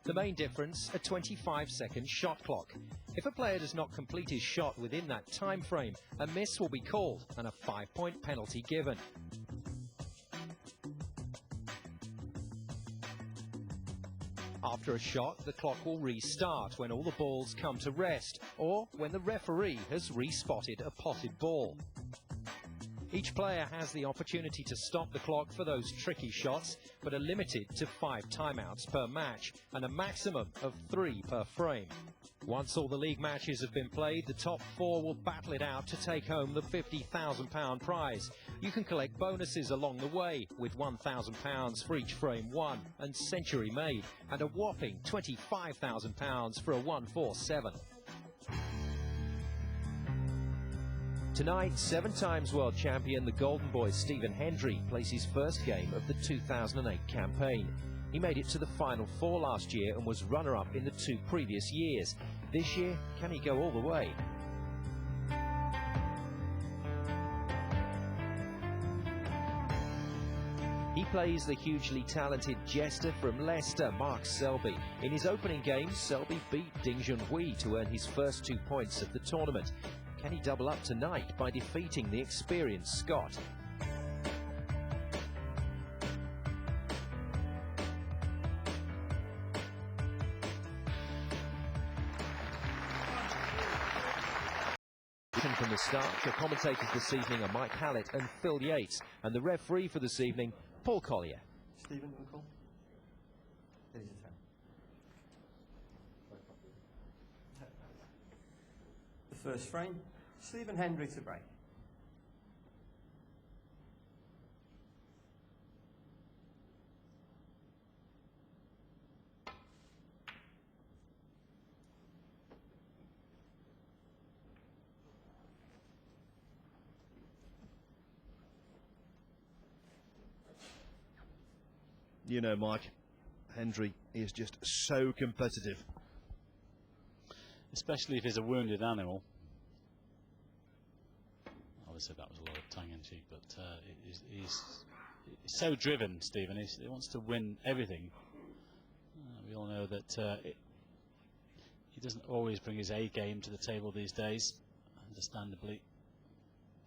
The main difference, a 25-second shot clock. If a player does not complete his shot within that time frame, a miss will be called and a 5-point penalty given. After a shot, the clock will restart when all the balls come to rest, or when the referee has respotted a potted ball. Each player has the opportunity to stop the clock for those tricky shots, but are limited to 5 timeouts per match and a maximum of 3 per frame. Once all the league matches have been played, the top 4 will battle it out to take home the £50,000 prize. You can collect bonuses along the way, with £1,000 for each frame won and century made, and a whopping £25,000 for a 147. Tonight, 7 times world champion, the Golden Boy Stephen Hendry, plays his first game of the 2008 campaign. He made it to the Final 4 last year and was runner-up in the 2 previous years. This year, can he go all the way? He plays the hugely talented jester from Leicester, Mark Selby. In his opening game, Selby beat Ding Junhui to earn his first 2 points of the tournament. Can he double up tonight by defeating the experienced Scot? From the start, the commentators this evening are Mike Hallett and Phil Yates, and the referee for this evening, Paul Collier. Stephen, Uncle. It is your turn. The first frame, Stephen Hendry to break. You know, Mike, Hendry is just so competitive. Especially if he's a wounded animal. Obviously that was a lot of tongue-in-cheek, but he's so driven, Stephen. He wants to win everything. We all know that he doesn't always bring his A game to the table these days, understandably.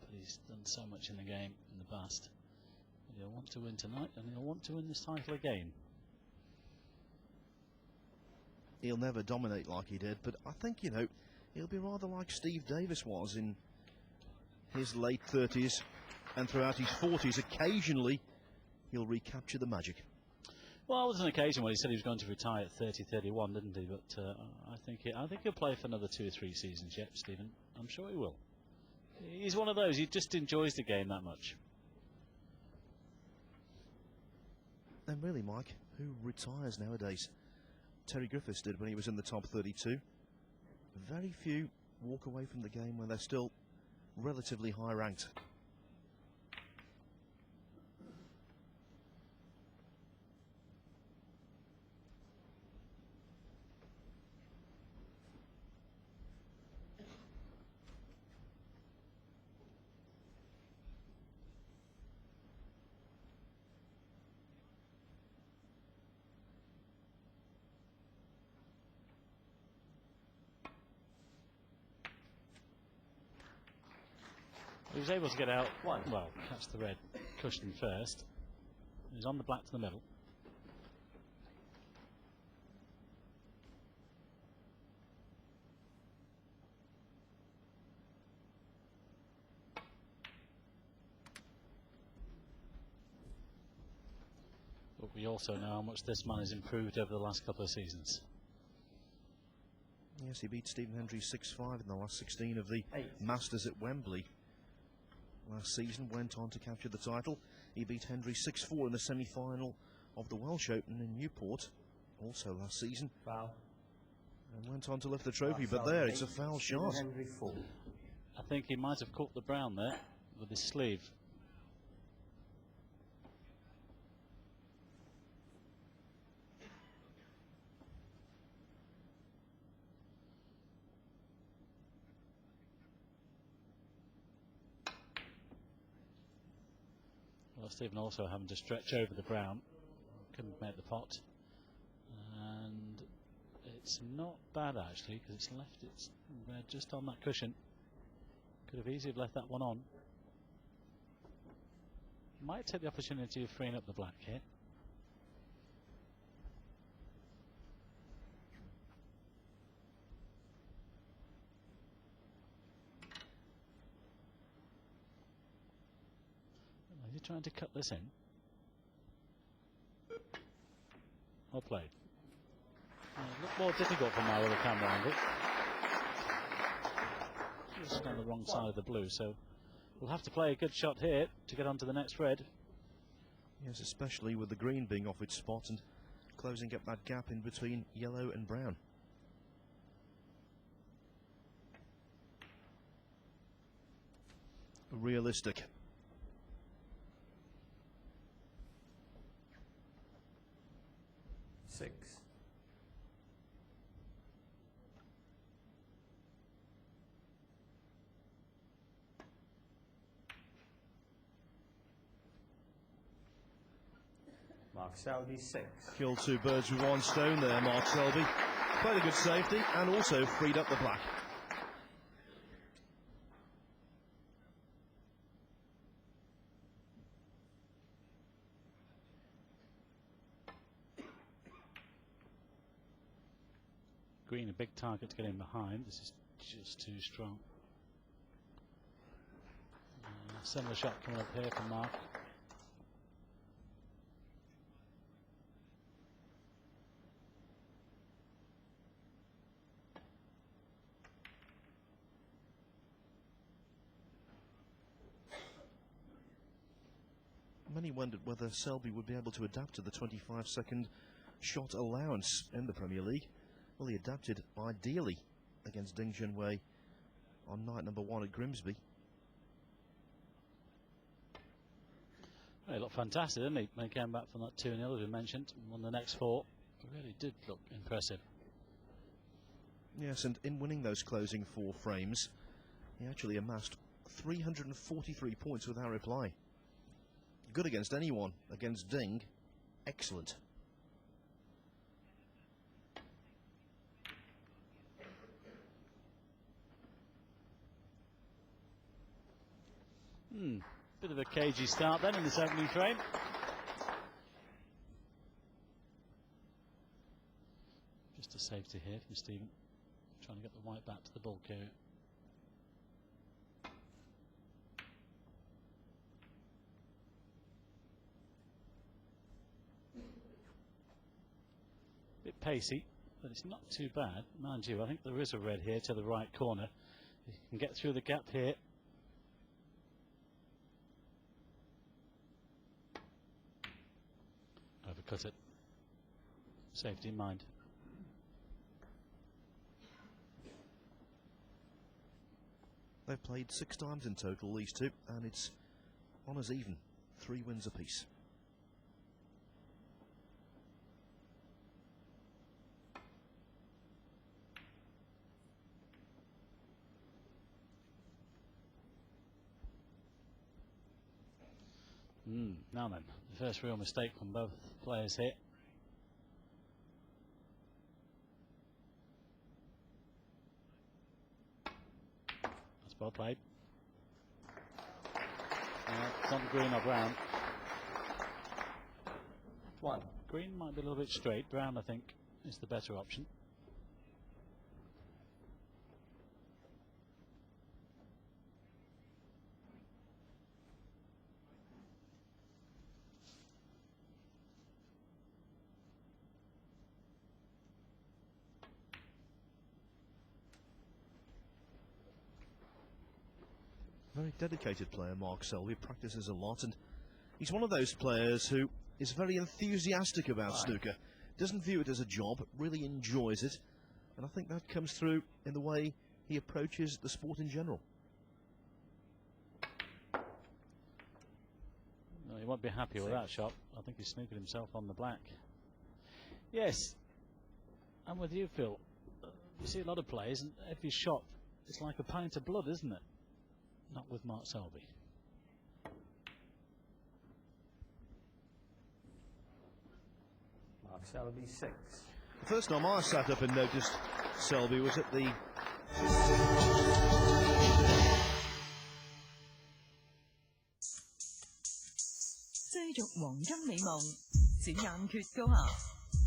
But he's done so much in the game in the past. He'll want to win tonight, and he'll want to win this title again. He'll never dominate like he did, but I think, you know, he'll be rather like Steve Davis was in his late 30s and throughout his 40s. Occasionally, he'll recapture the magic. Well, there's an occasion when he said he was going to retire at 30, 31, didn't he? But I think he'll play for another 2 or 3 seasons yet, Stephen. I'm sure he will. He's one of those. He just enjoys the game that much. And really, Mike, who retires nowadays? Terry Griffiths did when he was in the top 32. Very few walk away from the game when they're still relatively high ranked. He was able to get out, well, catch the red cushion first. He's on the black to the middle. But we also know how much this man has improved over the last couple of seasons. Yes, he beat Stephen Hendry 6-5 in the last 16 of the Masters at Wembley. Last season, went on to capture the title. He beat Hendry 6-4 in the semi-final of the Welsh Open in Newport, also last season. Foul. And went on to lift the trophy, but there, it's a foul shot. Hendry 4. I think he might have caught the brown there with his sleeve. Well, Stephen also having to stretch over the brown, couldn't make the pot, It's not bad actually, because it's left its red just on that cushion. Could have easily left that one on. Might take the opportunity of freeing up the black here. Are you trying to cut this in? Well played. A little more difficult from our other camera angle. Just on the wrong side of the blue, so we'll have to play a good shot here to get onto the next red. Yes, especially with the green being off its spot and closing up that gap in between yellow and brown. Realistic. Six. Mark Selby 6. Killed two birds with one stone there, Mark Selby. Played a good safety and also freed up the black. Green a big target to get in behind. This is just too strong. Similar shot coming up here from Mark. Many wondered whether Selby would be able to adapt to the 25-second shot allowance in the Premier League. Well, he adapted ideally against Ding Junhui on night number 1 at Grimsby. Well, he looked fantastic, didn't he? When he came back from that 2-0, as we mentioned, and won the next 4. It really did look impressive. Yes, and in winning those closing 4 frames, he actually amassed 343 points without reply. Good against anyone. Against Ding, excellent. Bit of a cagey start then in this opening frame. Just a safety here from Stephen, trying to get the white back to the bulk area. Bit pacey, but it's not too bad. Mind you, I think there is a red here to the right corner. You can get through the gap here. Overcut it. Safety in mind. They've played 6 times in total, these two, and it's on as even. 3 wins apiece. Now then, the first real mistake from both players here. That's well played. It's not green or brown. 1. Green might be a little bit straight. Brown, I think, is the better option. Very dedicated player, Mark Selby, practices a lot, and he's one of those players who is very enthusiastic about snooker, doesn't view it as a job, really enjoys it, and I think that comes through in the way he approaches the sport in general. No, he won't be happy with that shot. I think he's snookered himself on the black. Yes, I'm with you, Phil. You see a lot of players, and every shot is like a pint of blood, isn't it? Not with Mark Selby. Mark Selby 6. The first time I sat up and noticed Selby was at the...追逐黃金美夢，轉眼決高下。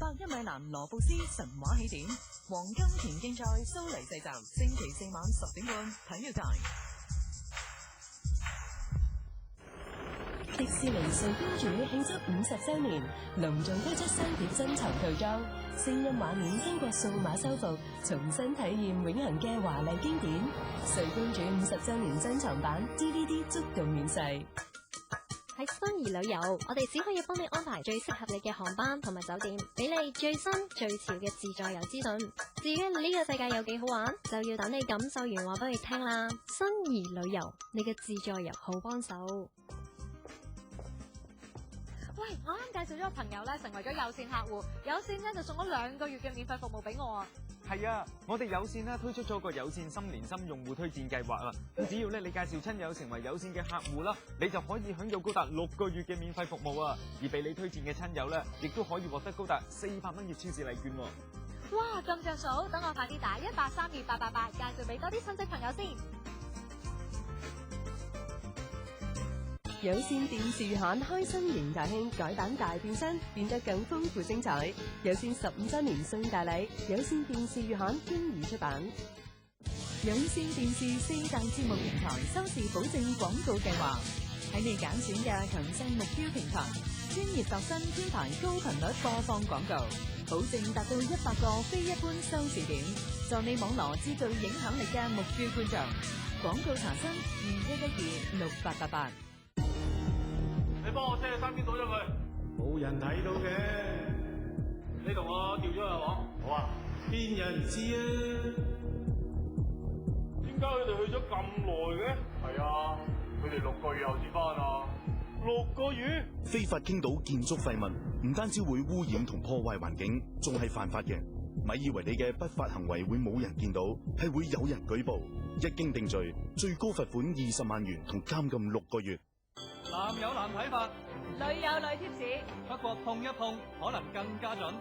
101米欄羅布斯神話起點，黃金田徑賽蘇黎世站，星期4晚10點半，體育台。迪士尼睡公主慶祝50週年，隆重推出新碟珍藏套裝，聲音畫面經過數碼修復，重新體驗永恆嘅華麗經典。睡公主50週年珍藏版 DVD 觸動面世。喺新怡旅遊，我哋只可以幫你安排最適合你嘅航班同埋酒店，俾你最新最潮嘅自助遊資訊。至於呢個世界有幾好玩，就要等你感受完話俾你聽啦。新怡旅遊，你嘅自助遊好幫手。喂，我啱介紹咗個朋友咧，成為咗有線客戶，有線咧就送咗2個月嘅免費服務俾我啊！係啊，我哋有線咧推出咗個有線心連心用戶推薦計劃啊！咁只要咧你介紹親友成為有線嘅客戶啦，你就可以享有高達6個月嘅免費服務啊！而被你推薦嘅親友咧，亦都可以獲得高達400蚊嘅超市禮券喎！哇，咁着數！等我快啲打1832888，介紹俾多啲親戚朋友先。有線電視月刊開心迎大興改版大變身，變得更豐富精彩。有線15週年送大禮，有線電視月刊經已出版。有線電視4大節目平台收視保證廣告計劃，喺你揀選嘅強勢目標平台，專業度身編排高頻率播放廣告，保證達到100個非一般收視點，助你網羅至具影響力嘅目標觀眾。廣告查詢21126888。你幫我車去山邊倒咗佢，冇人睇到嘅。你同我調咗去網，好啊？邊有人知啊？點解佢哋去咗咁耐嘅？係啊，佢哋6個月後先翻啊。6個月？非法傾倒建築廢物，唔單止會污染同破壞環境，仲係犯法嘅。咪以為你嘅不法行為會冇人見到，係會有人舉報。一經定罪，最高罰款20萬元同監禁6個月。男有男睇法，女有女貼士，不過碰一碰可能更加準。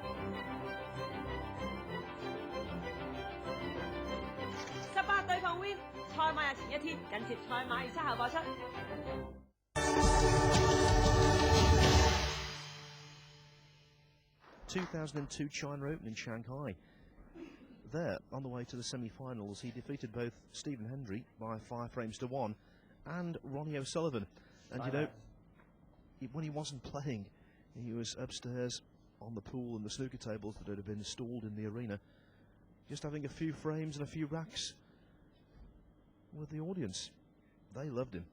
18對抗 Win， 賽馬日前一天，緊接賽馬預測後播出。2002 China Open in Shanghai. There, on the way to the semi-finals, he defeated both Stephen Hendry by 5 frames to 1 and Ronnie O'Sullivan. And you know, when he wasn't playing, he was upstairs on the pool and the snooker tables that had been installed in the arena, just having a few frames and a few racks with the audience. They loved him.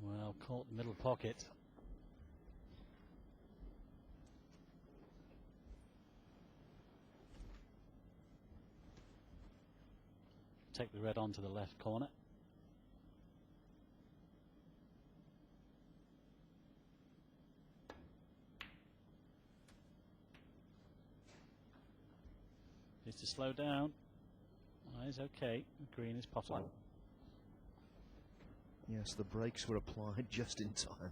Well, caught middle pocket. Take the red onto the left corner. Needs to slow down. Eyes okay. Green is potting. Yes, the brakes were applied just in time.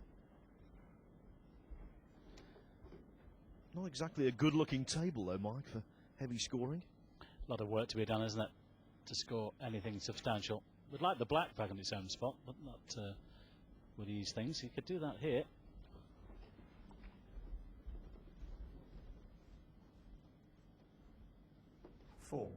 Not exactly a good-looking table, though, Mike, for heavy scoring. A lot of work to be done, isn't it, to score anything substantial. We'd like the black back on its own spot, but not with these things. He could do that here. Four.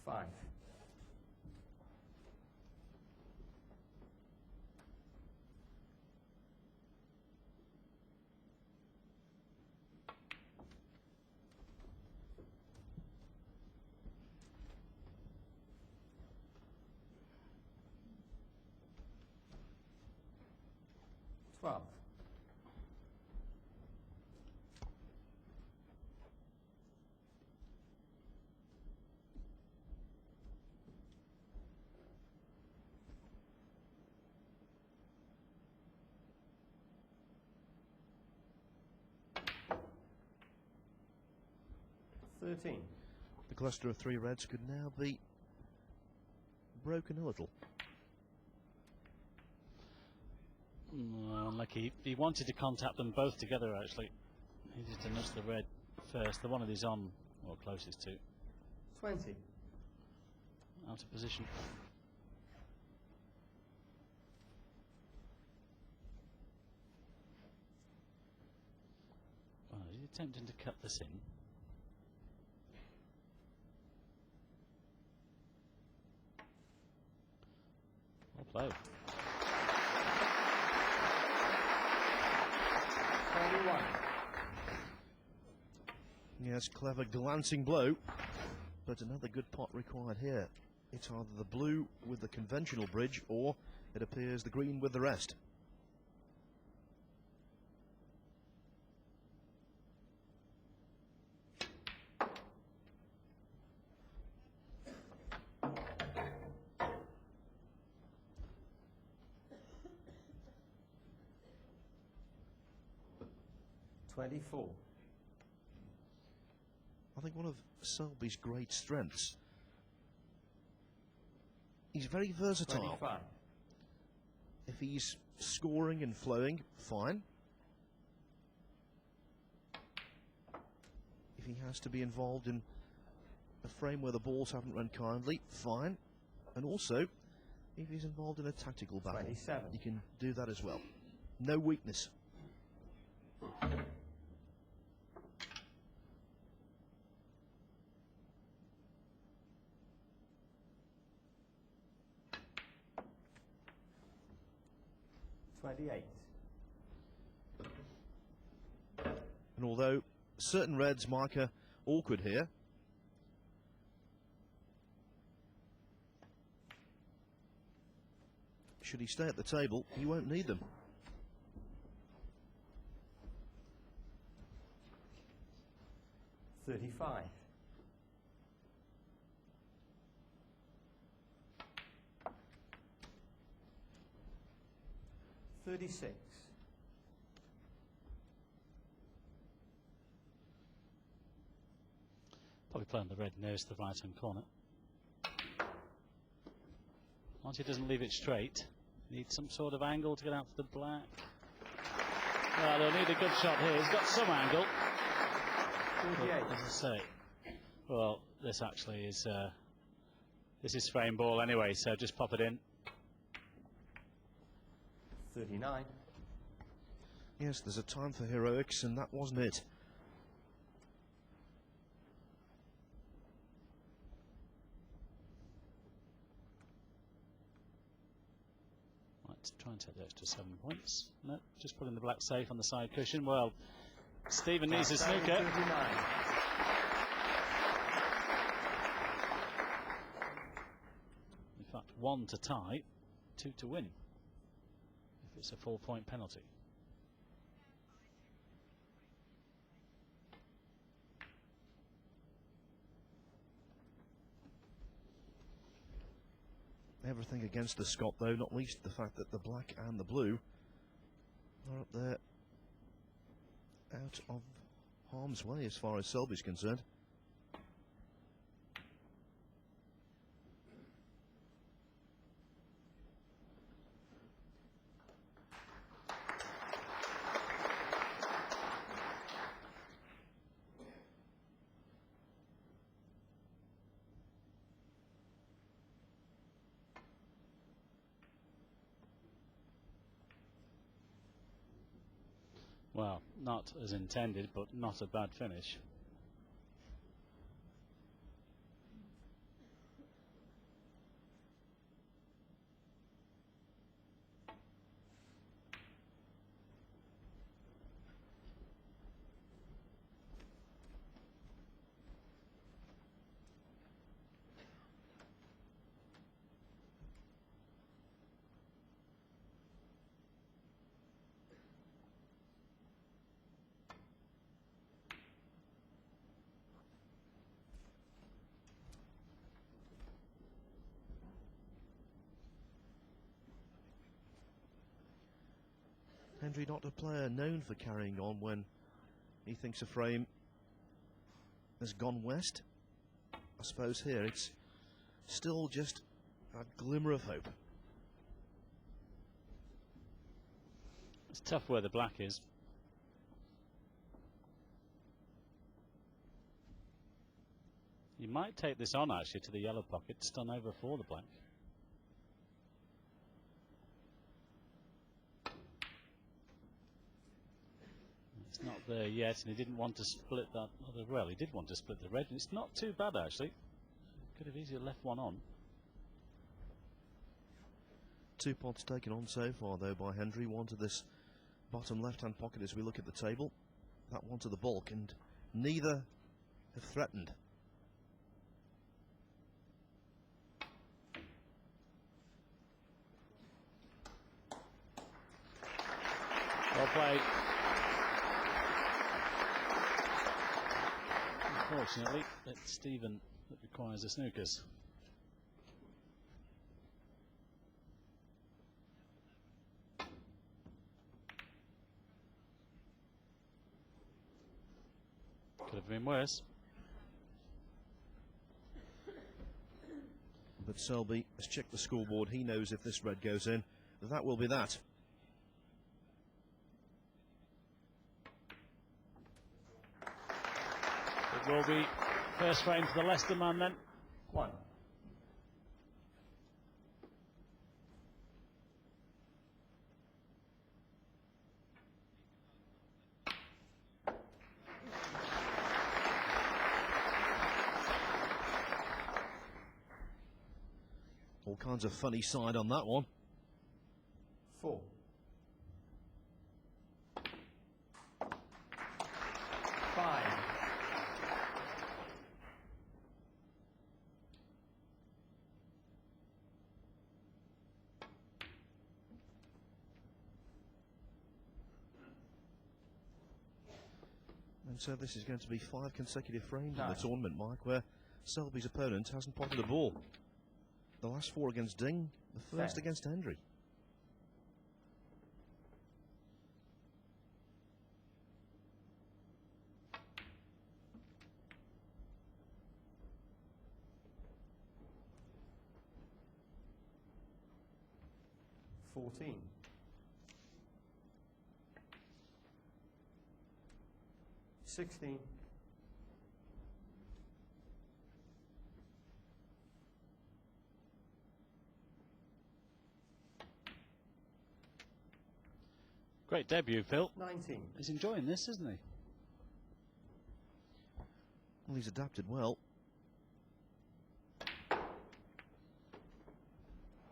Five. Twelve. 13. The cluster of 3 reds could now be broken a little. Unlucky. He wanted to contact them both together, actually. He needed to nudge the red first, the one that he's on, or closest to. 20. Out of position. Well, he's attempting to cut this in. Well played. 21. Yes, clever glancing blow, but another good pot required here. It's either the blue with the conventional bridge, or it appears the green with the rest. I think one of Selby's great strengths, he's very versatile. 25. If he's scoring and flowing, fine. If he has to be involved in a frame where the balls haven't run kindly, fine. And also, if he's involved in a tactical battle, 27. he can do that as well. No weakness. And although certain reds mark are awkward here, should he stay at the table, he won't need them. $35. 36. Probably playing the red nearest the right-hand corner. Once he doesn't leave it straight, needs some sort of angle to get out to the black. Well, they'll need a good shot here. He's got some angle. 48. As I say, well, this actually is this is frame ball anyway, so just pop it in. 39. Yes, there's a time for heroics, and that wasn't it. Right, try and take the extra 7 points. No, just putting the black safe on the side cushion. Well, Stephen needs a snooker. 39. In fact, 1 to tie, 2 to win. If it's a 4-point penalty. Everything against the Scot, though, not least the fact that the black and the blue are up there out of harm's way as far as Selby's concerned. Well, not as intended, but not a bad finish. Hendry not a player known for carrying on when he thinks a frame has gone west. I suppose here it's still just a glimmer of hope. It's tough where the black is. You might take this on actually to the yellow pocket, stun over for the black. It's not there yet, and he didn't want to split that other. Well, he did want to split the red, and it's not too bad actually. Could have easily left one on. 2 pots taken on so far though by Hendry. One to this bottom left-hand pocket as we look at the table. That one to the bulk, and neither have threatened. Well played. Unfortunately, it's Stephen that requires the snookers. Could have been worse. But Selby has checked the scoreboard. He knows if this red goes in, that will be that. It will be first frame for the Leicester man then. 1. All kinds of funny side on that one. 4. 5. And so this is going to be 5 consecutive frames in the tournament, Mike, where Selby's opponent hasn't potted a ball. The last 4 against Ding, the first against Hendry. $14. 16. 'Great debut, Phil. 19. He's enjoying this, isn't he? Well, he's adapted well.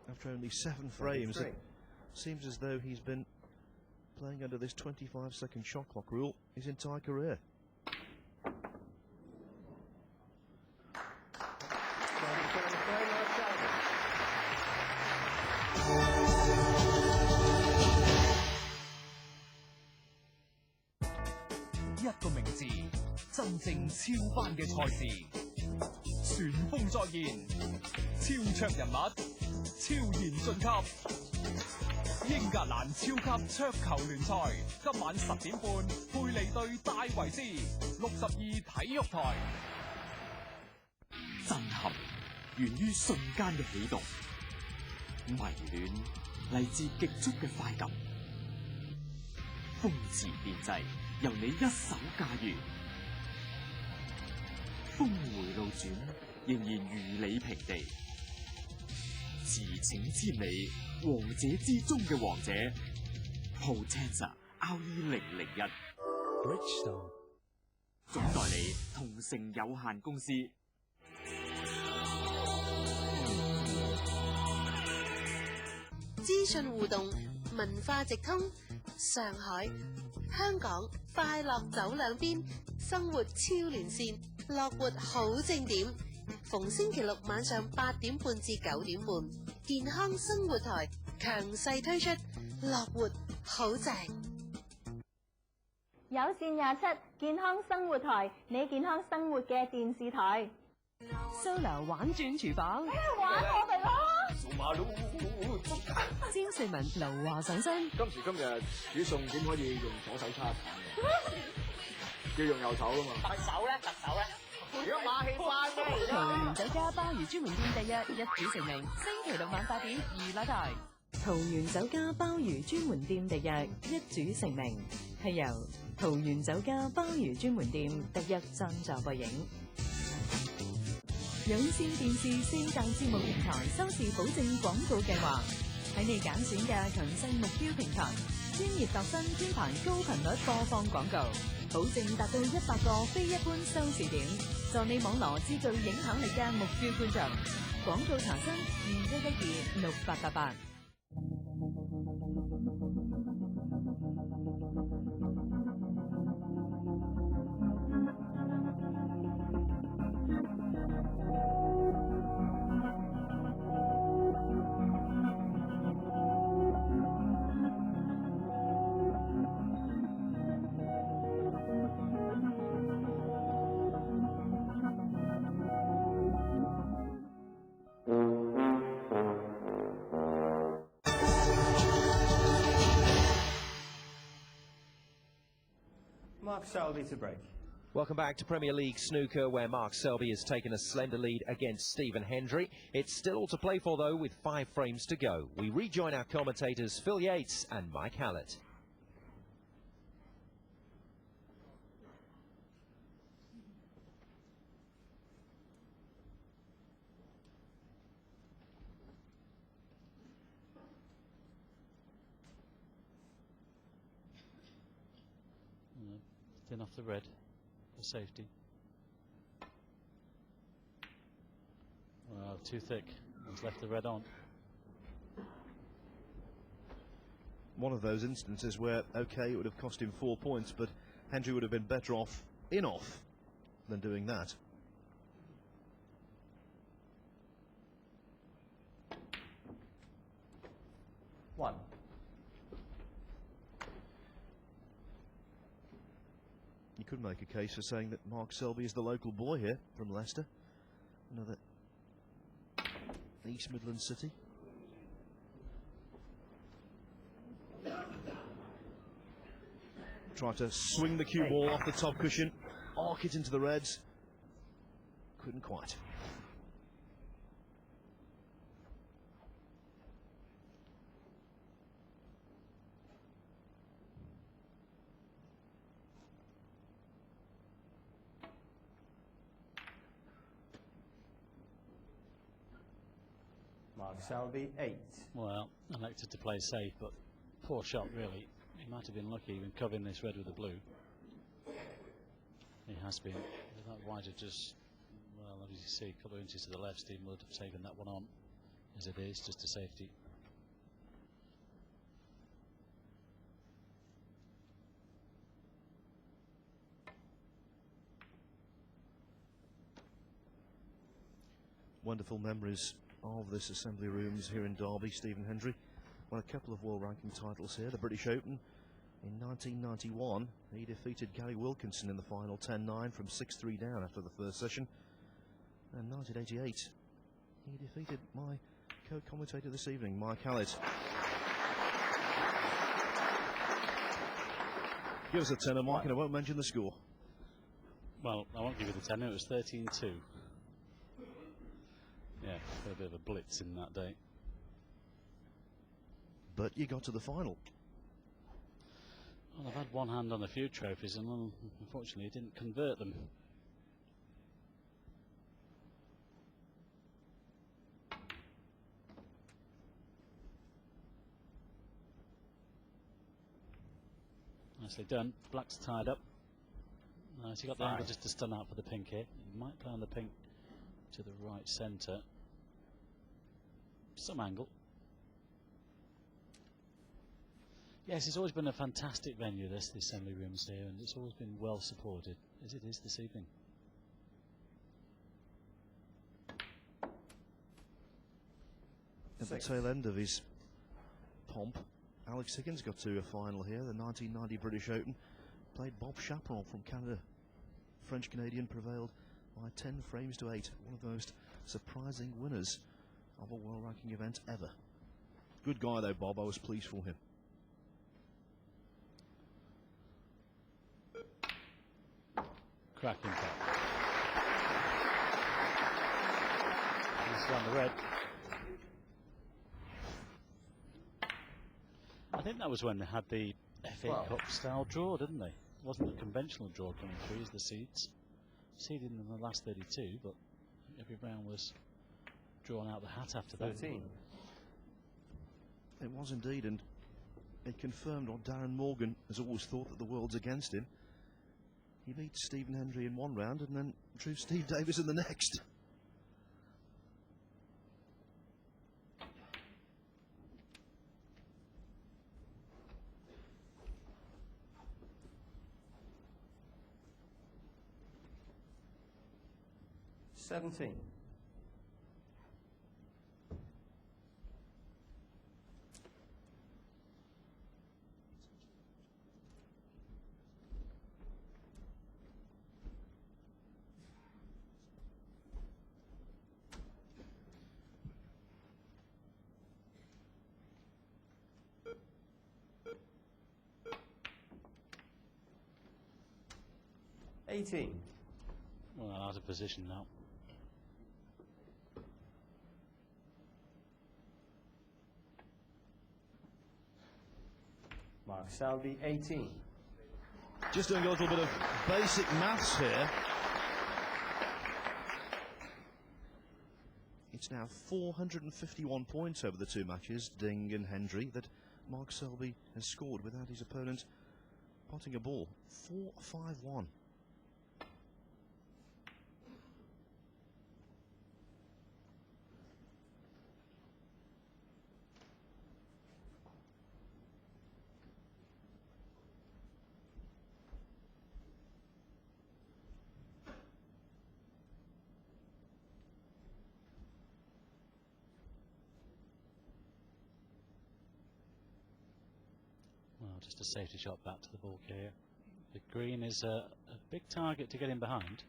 After only 7 frames, it seems as though he's been playing under this 25-second shot clock rule his entire career.一個名字，真正超班嘅賽事，旋風再現，超卓人物，超然晉級。英格蘭超級桌球聯賽，今晚10點半，佩利對戴維斯，62體育台。震撼源於瞬間嘅起動，迷戀嚟自極速嘅快感，風馳電掣由你一手駕馭，峰回路轉仍然如履平地，馳騁千里，王者之中嘅王者 ，Potenza RE001 Bridgestone 總代理同城有限公司。資訊互動，文化直通，上海、香港快樂走兩邊，生活超連線，樂活好正點。逢星期六晚上8點半至9點半，健康生活台強勢推出，樂活好正。有線27健康生活台，你健康生活嘅電視台。Solo 玩轉廚房，玩我哋啦！數馬路。詹瑞文、劉華上身。今時今日煮餸點可以用左手叉炒嘅？要用右手㗎嘛？特首咧？如果馬戲翻咩而桃園酒家鮑魚專門店特約一舉成名，星期六晚8點娛樂台。桃園酒家鮑魚專門店特約一舉成名，係由桃園酒家鮑魚專門店特約贊助播映。有線電視4大節目平台收視保證廣告計劃，喺你揀選嘅強勢目標平台，專業度身編排高頻率播放廣告，保證達到100個非一般收視點，助你網羅至具影響力嘅目標觀眾。廣告查詢21126888。Mark Selby to break. Welcome back to Premier League Snooker, where Mark Selby has taken a slender lead against Stephen Hendry. It's still all to play for, though, with 5 frames to go. We rejoin our commentators Phil Yates and Mike Hallett. Thin off the red for safety. Well, too thick. He's left the red on. One of those instances where, okay, it would have cost him 4 points, but Hendry would have been better off in-off than doing that. One. You could make a case for saying that Mark Selby is the local boy here from Leicester. Another East Midlands city. Tried to swing the cue ball off the top cushion, arc it into the reds. Couldn't quite. Mark Selby, 8. Well, elected to play safe, but poor shot, really. He might have been lucky even covering this red with the blue. He has been. If that white had just, well, as you see, a couple of inches to the left, Stephen would have taken that one on. As it is, just a safety. Wonderful memories of this assembly rooms here in Derby. Stephen Hendry won a couple of world ranking titles here. The British Open in 1991. He defeated Gary Wilkinson in the final 10-9 from 6-3 down after the first session. And 1988, he defeated my co-commentator this evening, Mike Hallett. Give us a tenner, Mike, and I won't mention the score. Well, I won't give you the tenner. It was 13-2. Yeah, a bit of a blitz in that day. But you got to the final. Well, I've had one hand on a few trophies, and unfortunately, it didn't convert them. Nicely done. Black's tied up. Nice, he got the angle just to stun out for the pink here. He might play on the pink to the right centre. Some angle. Yes, it's always been a fantastic venue, the assembly rooms here, and it's always been well supported, as it is this evening. At the tail end of his pomp, Alex Higgins got to a final here, the 1990 British Open. Played Bob Chaperon from Canada. French-Canadian prevailed by 10 frames to 8. One of the most surprising winners of a world ranking event ever. Good guy though, Bob. I was pleased for him. Cracking cut. nicely on the red. I think that was when they had the FA Cup style draw, didn't they? It wasn't a conventional draw coming through as the seeds. Seeded in the last 32, but every round was drawn out the hat after 13. that. It was indeed, and it confirmed what Darren Morgan has always thought, that the world's against him. He beat Stephen Hendry in one round and then drew Steve Davis in the next. $17. $18. Well, out of position now. Mark Selby, 18. Just doing a little bit of basic maths here. It's now 451 points over the two matches, Ding and Hendry, that Mark Selby has scored without his opponent potting a ball. 4-5-1. Just a safety shot back to the ball here. The green is a big target to get in behind.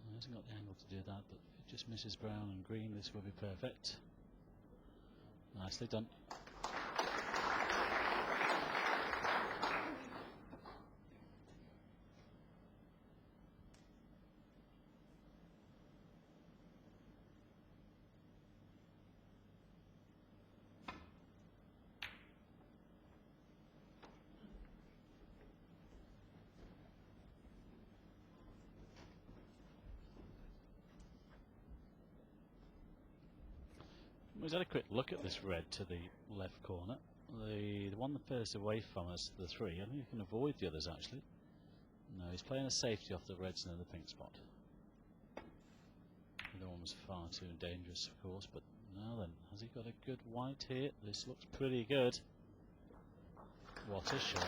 He hasn't got the angle to do that, but if it just misses brown and green, this will be perfect. Nicely done. We've had a quick look at this red to the left corner. The one furthest away from us, the three. I think you can avoid the others actually. No, he's playing a safety off the reds and the pink spot. The other one was far too dangerous, of course, but now then, has he got a good white here? This looks pretty good. What a shot.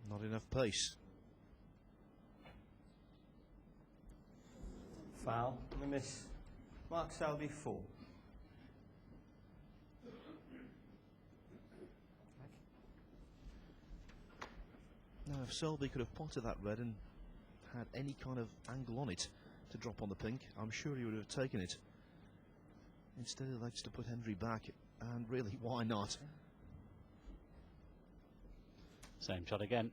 Not enough pace. Foul and a miss. Mark Selby, 4. Now, if Selby could have potted that red and had any kind of angle on it to drop on the pink, I'm sure he would have taken it. Instead, he likes to put Hendry back, and really, why not? Same shot again.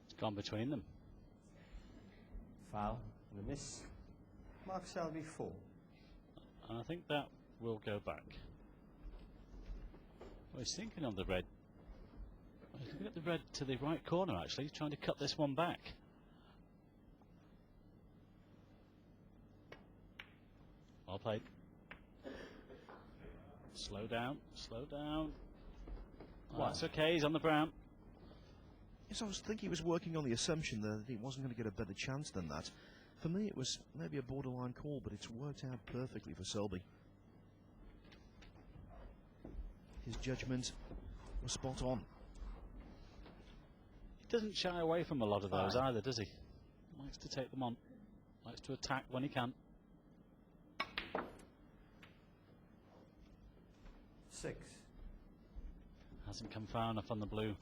It's gone between them. Foul and a miss. Mark Selby, 4. And I think that will go back. Well, he's thinking on the red. He's looking at the red to the right corner actually. He's trying to cut this one back. Well played. Slow down, slow down. Oh, that's okay, he's on the brown. Yes, I was thinking he was working on the assumption that he wasn't going to get a better chance than that. For me, it was maybe a borderline call, but it's worked out perfectly for Selby. His judgment was spot on. He doesn't shy away from a lot of those either, does he? Likes to take them on. Likes to attack when he can. 6. hasn't come far enough on the blue.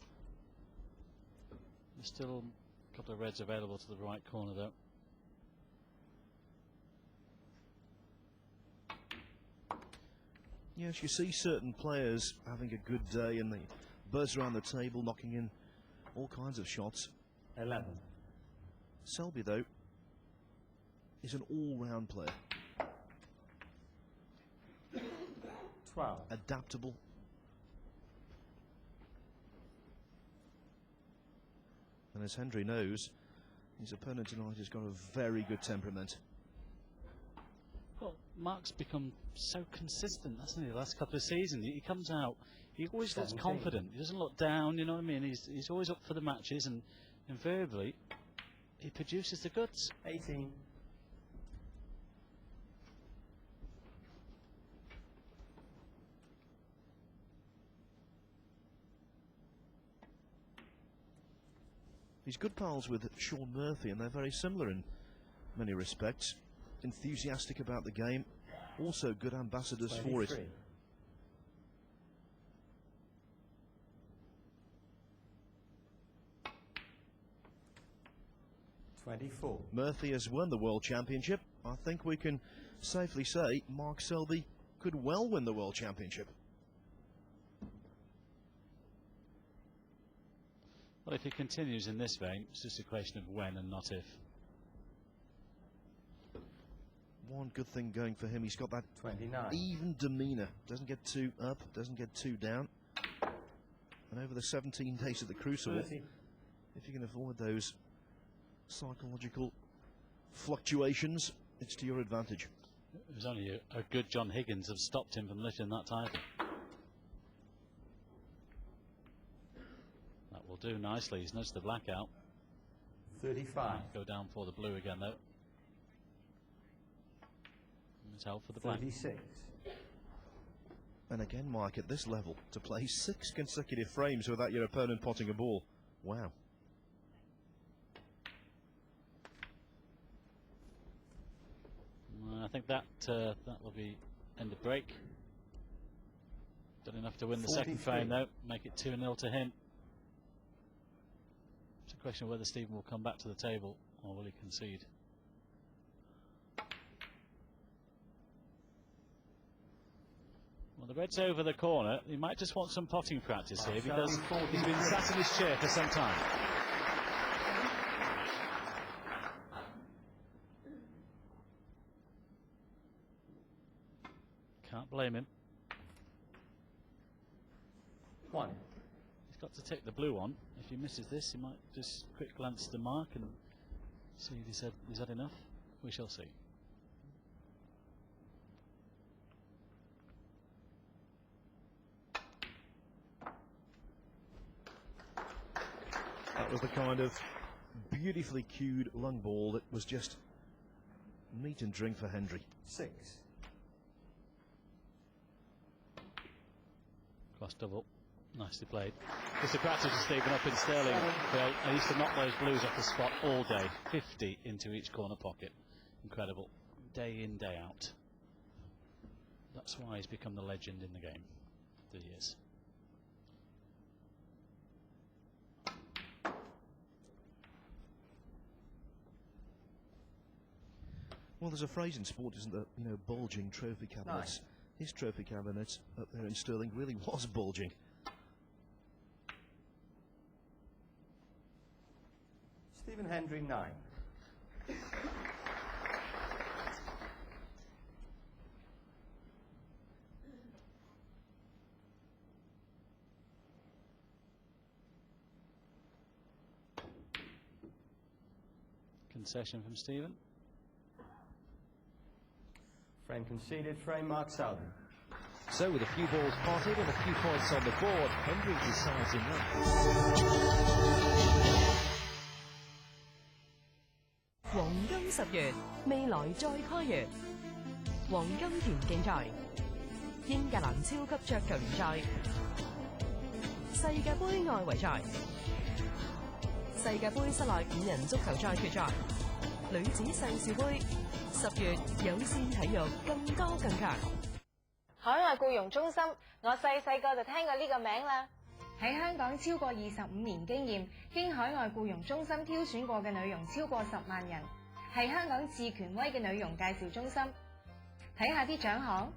There's still a couple of reds available to the right corner though. Yes, you see certain players having a good day and they buzz around the table, knocking in all kinds of shots. 11. Selby, though, is an all-round player. 12. Adaptable. And as Hendry knows, his opponent tonight has got a very good temperament. Well, Mark's become so consistent, hasn't he, the last couple of seasons? He comes out, he always looks confident. He doesn't look down, you know what I mean? He's always up for the matches, and invariably, he produces the goods. 18. He's good pals with Sean Murphy, and they're very similar in many respects. Enthusiastic about the game, also good ambassadors 23. for it. Murphy has won the World Championship. I think we can safely say Mark Selby could well win the World Championship. Well, if he continues in this vein, it's just a question of when and not if. One good thing going for him, he's got that 29. Even demeanour. Doesn't get too up, doesn't get too down. And over the 17 days of the Crucible, 30. if you can avoid those psychological fluctuations, it's to your advantage. It was only a good John Higgins have stopped him from lifting that title. That will do nicely. He's nudged the black out. 35. Go down for the blue again though. He's out for the black. 36. And again, Mike, at this level, to play 6 consecutive frames without your opponent potting a ball. Wow. I think that will be end of break. Done enough to win the second frame though. Make it 2-0 to him. It's a question of whether Stephen will come back to the table or will he concede. Well, the red's over the corner. He might just want some potting practice here because he's been sat in his chair for some time. Can't blame him. 1. He's got to take the blue on. If he misses this, he might just quick glance at the mark and see if he's had enough. We shall see. That was the kind of beautifully cued lung ball that was just meat and drink for Hendry. 6. Cross double. Nicely played. Just a practice to Stephen up in Sterling. Phil, and he used to knock those blues off the spot all day. 50 into each corner pocket. Incredible. Day in, day out. That's why he's become the legend in the game that he is. Well, there's a phrase in sport, isn't there? You know, bulging trophy cabinets. His trophy cabinet up there in Stirling really was bulging. Stephen Hendry, 9. Concession from Stephen. Frame conceded, frame Mark Selby. So with a few balls potted and a few points on the board, Hendry decides enough. 黃金10月，未來再開月。黃金田徑賽，英格蘭超級桌球聯賽，世界盃外圍賽，世界盃室內5人足球賽決賽，女子世事盃。10月有線體育更多更強。海外僱傭中心，我細細個就聽過呢個名啦。喺香港超過25年經驗，經海外僱傭中心挑選過嘅女傭超過10萬人，係香港最權威嘅女傭介紹中心。睇下啲獎項，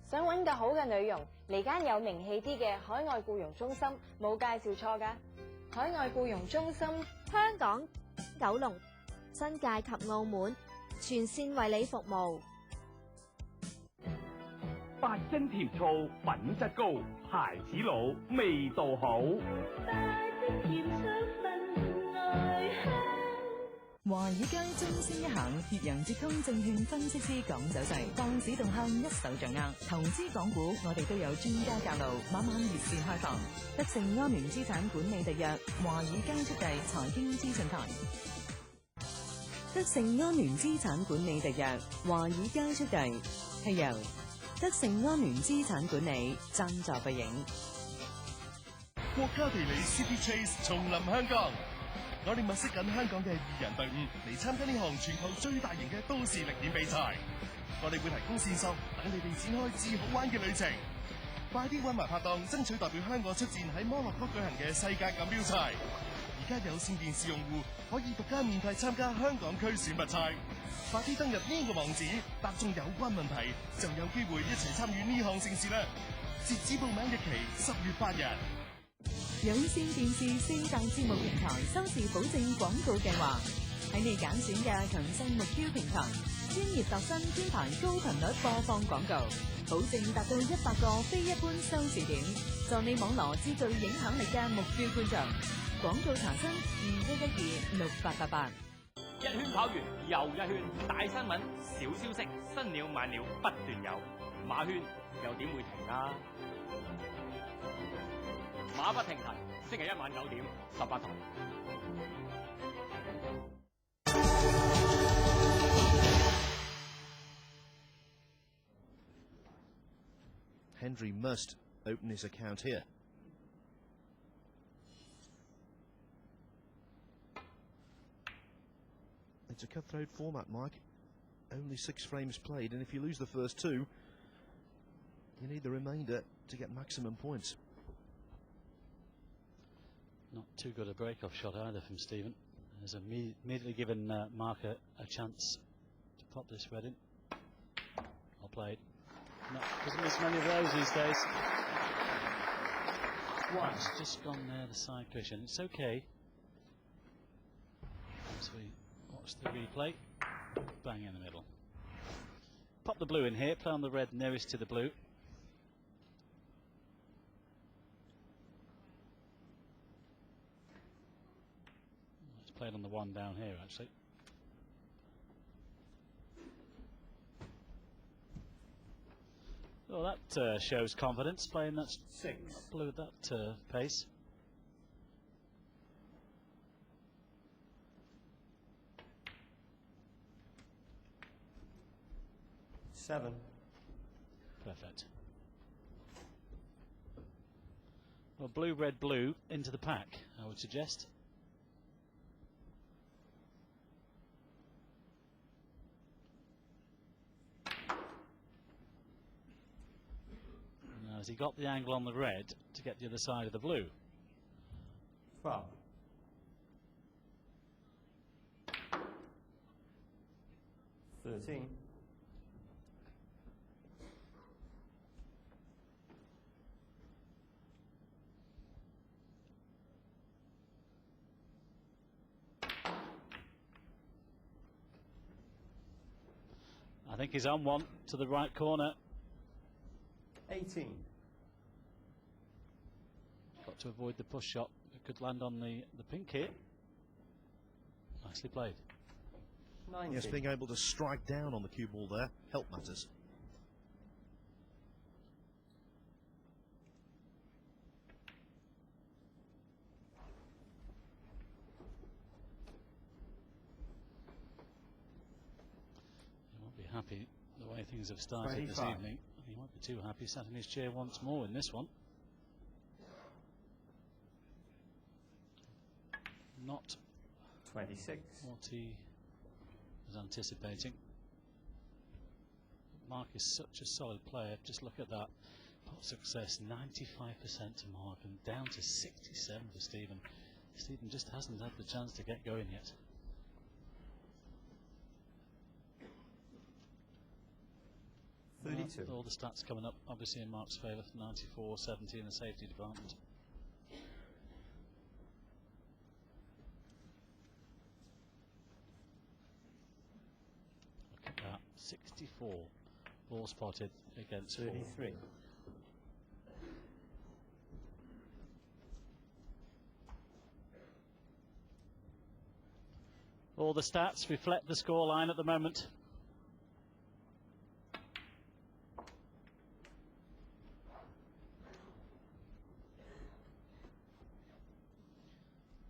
想揾個好嘅女傭，嚟間有名氣啲嘅海外僱傭中心，冇介紹錯㗎。海外僱傭中心，香港、九龍、新界及澳門全線為你服務。八珍甜醋，品質高，牌子老，味道好。華爾街鐘聲一響，越洋接通證券分析師講走勢，檔指動向一手掌握。投資港股，我哋都有專家教路，晚晚熱線開放。德盛安聯資產管理特約，華爾街速遞財經資訊台。德盛安聯資產管理特約，華爾街速遞係由德盛安聯資產管理贊助背影。國家地理 City Chase 重臨香港。我哋物色緊香港嘅2人隊伍嚟參加呢項全球最大型嘅都市歷險比賽。我哋會提供線索，等你哋展開至好玩嘅旅程。快啲搵埋拍檔，爭取代表香港出戰喺摩洛哥舉行嘅世界錦標賽。而家有線電視用戶可以獨家免費參加香港區選拔賽。快啲登入呢個網址，答中有關問題，就有機會一齊參與呢項盛事啦。截止報名日期10月8日。有線電視4大節目平台收視保證廣告計劃，喺你揀選嘅強勢目標平台，專業度身編排高頻率播放廣告，保證達到100個非一般收視點，助你網羅至具影響力嘅目標觀眾。廣告查詢21126888。一圈跑完又一圈，大新聞、小消息、新料晚料不斷有，馬圈又點會停啊？馬不停蹄，星期一晚9點18台。Hendry must open his account here. It's a cutthroat format, Mike. Only 6 frames played, and if you lose the first 2, you need the remainder to get maximum points. Not too good a break-off shot either from Stephen. Has immediately given Mark a chance to pop this red in. Well played. No, doesn't miss many of those these days. It's just gone there, the side cushion. It's okay. So we watch the replay. Bang in the middle. Pop the blue in here, play on the red nearest to the blue. Played on the one down here, actually. Well, that shows confidence, playing that blue at that pace. Seven. Perfect. Well, blue, red, blue into the pack, I would suggest. Has he got the angle on the red to get the other side of the blue? 12. 13. I think he's on one to the right corner. 18. Got to avoid the push shot. It could land on the pink here. Nicely played. 19. Yes, being able to strike down on the cue ball there, help matters. He won't be happy the way things have started 25. this evening. He won't be too happy sat in his chair once more in this one. Not 26. what he was anticipating. Mark is such a solid player. Just look at that. Pot success 95% to Mark and down to 67 for Stephen. Stephen just hasn't had the chance to get going yet. All the stats coming up obviously in Mark's favour. 94-70 in the safety department. Look at that, 64 ball spotted against 33. All the stats reflect the scoreline at the moment.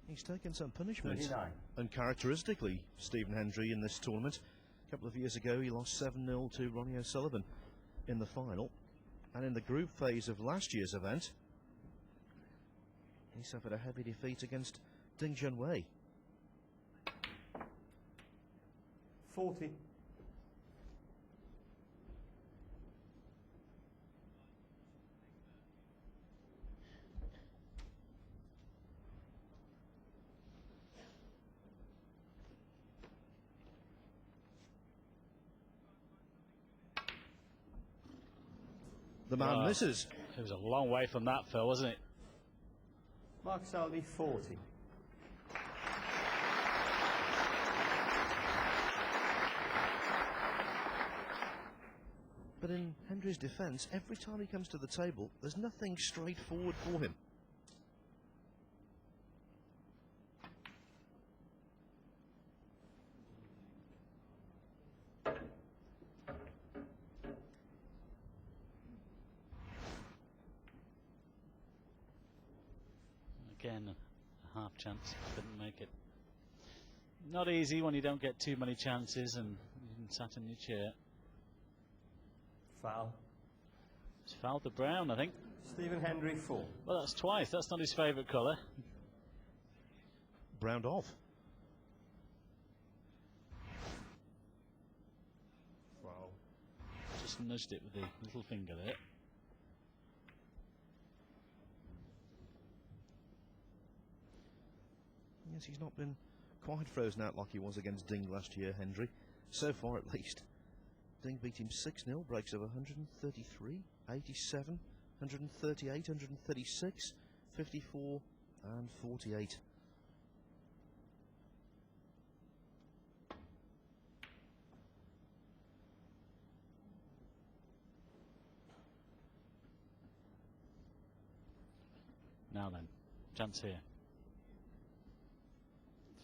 He's taken some punishment. 39. Uncharacteristically, Stephen Hendry in this tournament. A couple of years ago, he lost 7-0 to Ronnie O'Sullivan in the final. And in the group phase of last year's event, he suffered a heavy defeat against Ding Junhui. 40. The man misses. It was a long way from that, Phil, wasn't it? Mark Selby, 40. But in Hendry's defence, every time he comes to the table, there's nothing straightforward for him. Again, a half chance, couldn't make it. Not easy when you don't get too many chances and you've sat in your chair. Foul. It's foul to Brown, I think. Stephen Hendry, 4. Well, that's twice. That's not his favourite colour. Browned off. Foul. Just nudged it with the little finger there. Yes, he's not been quite frozen out like he was against Ding last year, Hendry. So far, at least. Ding beat him 6-0, breaks of 133, 87, 138, 136, 54 and 48. Now then, chance here.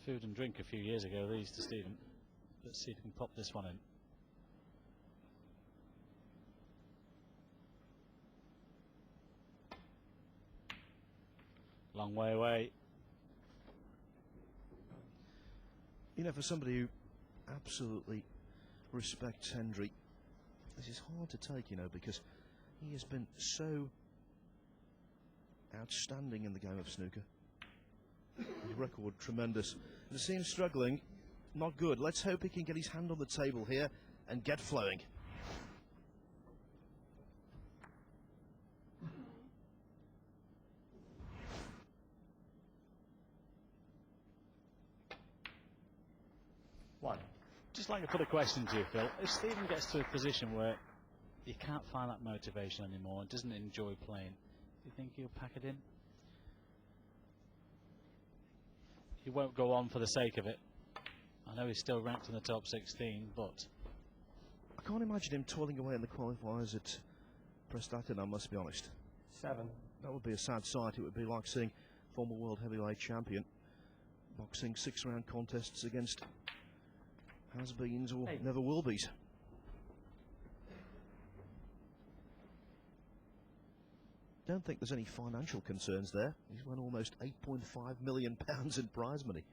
Food and drink a few years ago, these to Stephen. Let's see if he can pop this one in. Long way away. You know, for somebody who absolutely respects Hendry, this is hard to take, you know, because he has been so outstanding in the game of snooker. His record tremendous. To see him struggling, not good. Let's hope he can get his hand on the table here and get flowing. Just like to put a question to you, Phil. If Stephen gets to a position where he can't find that motivation anymore and doesn't enjoy playing, do you think he'll pack it in? He won't go on for the sake of it. I know he's still ranked in the top 16, but I can't imagine him toiling away in the qualifiers at Prestatyn, I must be honest. 7. That would be a sad sight. It would be like seeing former world heavyweight champion boxing 6-round contests against has-beens or never will-be's. Don't think there's any financial concerns there. He's won almost £8.5 million in prize money.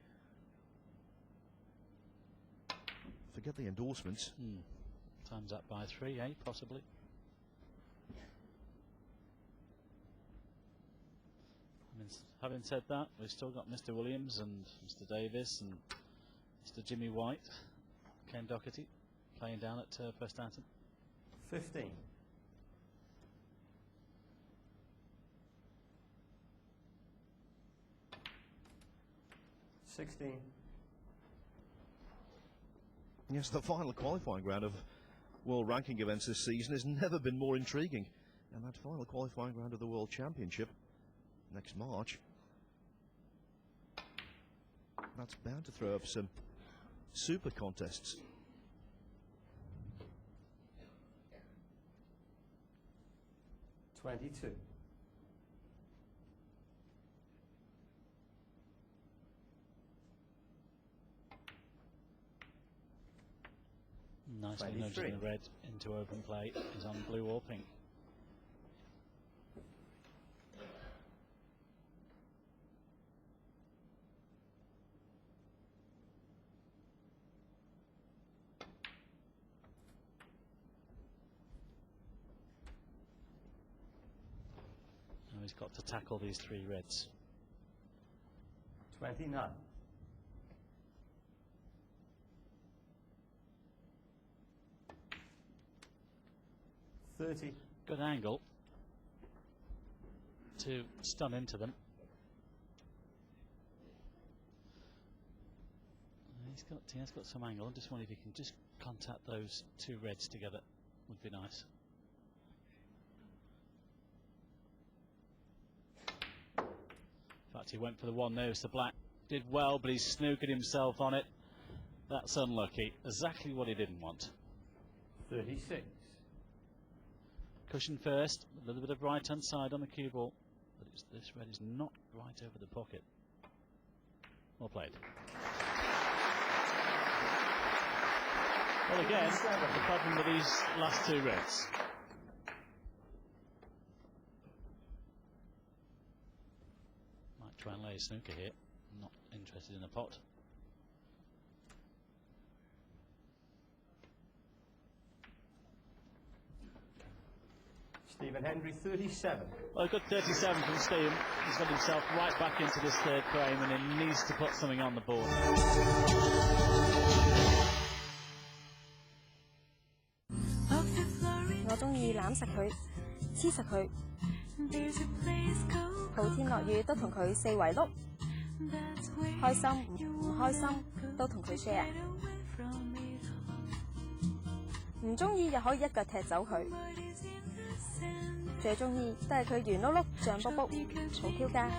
Forget the endorsements. Times that by 3, eh? Possibly. Having said that, we've still got Mr. Williams and Mr. Davis and Mr. Jimmy White, Ken Doherty, playing down at Prestatyn. 15. 16. Yes, the final qualifying round of World Ranking events this season has never been more intriguing. And that final qualifying round of the World Championship next March, that's bound to throw up some super contests. $22. Nicely nudging the red into open play is on blue or pink. Now he's got to tackle these three reds. 29. Good angle to stun into them. He has got some angle. I just wonder if he can just contact those two reds together. Would be nice. In fact, he went for the one nose. The black did well, but he snookered himself on it. That's unlucky. Exactly what he didn't want. 36. Cushion first, a little bit of right hand side on the cue ball, but this red is not right over the pocket. Well played. Well, again, the problem with these last two reds. Might try and lay a snooker here. Not interested in a pot. Stephen Hendry, 37. Well, good 37 from Stephen. He's got himself right back into this third frame and he needs to put something on the board. 我鍾意攬實佢，黐實佢，好天落雨都同佢四圍碌，開心唔開心都同佢 share， 唔鍾意又可以一腳踢走佢。 最中意都係佢圓碌碌、脹卜卜，好 Q 家。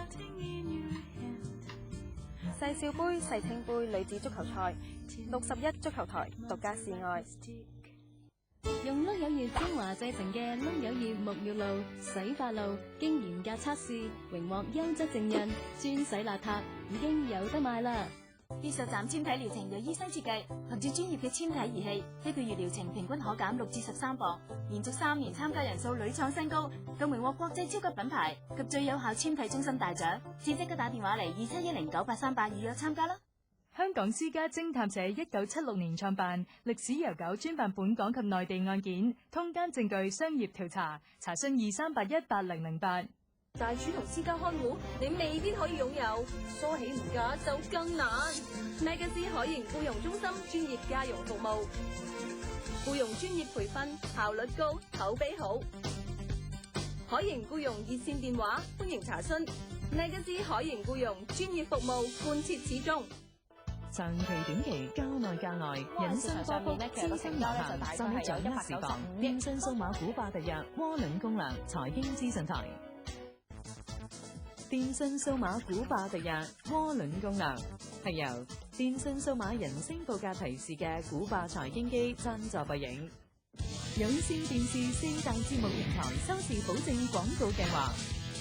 細少杯、細青杯女子足球賽，61足球台獨家示愛。用碌柚葉精華製成嘅碌柚葉沐浴露、洗髮露，經嚴格測試，榮獲優質證印，專洗邋遢，已經有得賣啦。 20站纖體療程由醫生設計，憑住專業嘅纖體儀器，1個月療程平均可減6至13磅，連續3年參加人數屢創新高，更榮獲國際超級品牌及最有效纖體終身大獎。至即刻打電話嚟27109838預約參加啦！香港私家偵探社1976年創辦，歷史悠久，專辦本港及內地案件，通姦證據、商業調查，查詢23818008。 大廚同私家看護，你未必可以擁有，梳起唔嫁就更難。Magazine 海盈僱傭中心專業家傭服務，僱傭專業培訓，效率高，口碑好。海盈僱傭熱線電話，歡迎查詢。Magazine 海盈僱傭專業服務，貫徹始終。長期短期，郊內價外，人生波幅，資深有限，收益獎握時房，電信數碼股霸特約，窩輪攻略，財經資訊台。 電信數碼股霸特約窩輪攻略係由電信數碼人聲報價提示嘅股霸財經機贊助播映。有線電視4大節目平台收視保證廣告計劃，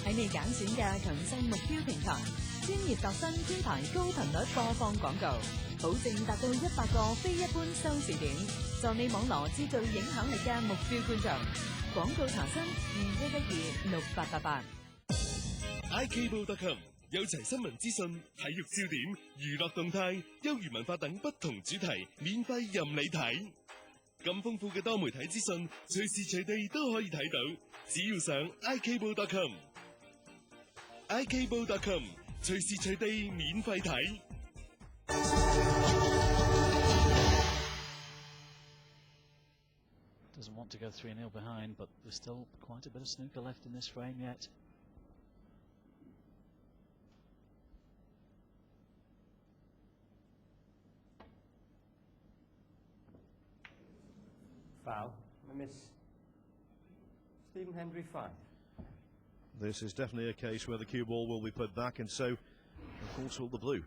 喺你揀選嘅強勢目標平台，專業度身編排高頻率播放廣告，保證達到100個非一般收視點，助你網羅至具影響力嘅目標觀眾。廣告查詢21126888。 iCable.com 有齊新聞資訊、體育焦點、娛樂動態、休閒文化等不同主題，免費任你睇。咁豐富嘅多媒體資訊，隨時隨地都可以睇到，只要上 iCable.com。iCable.com 隨時隨地免費睇。Doesn't want to go 3-0 behind, but there's still quite a bit of snooker left in this frame yet. Foul. A miss. Stephen Hendry 5. This is definitely a case where the cue ball will be put back, and so, of course, will the blue.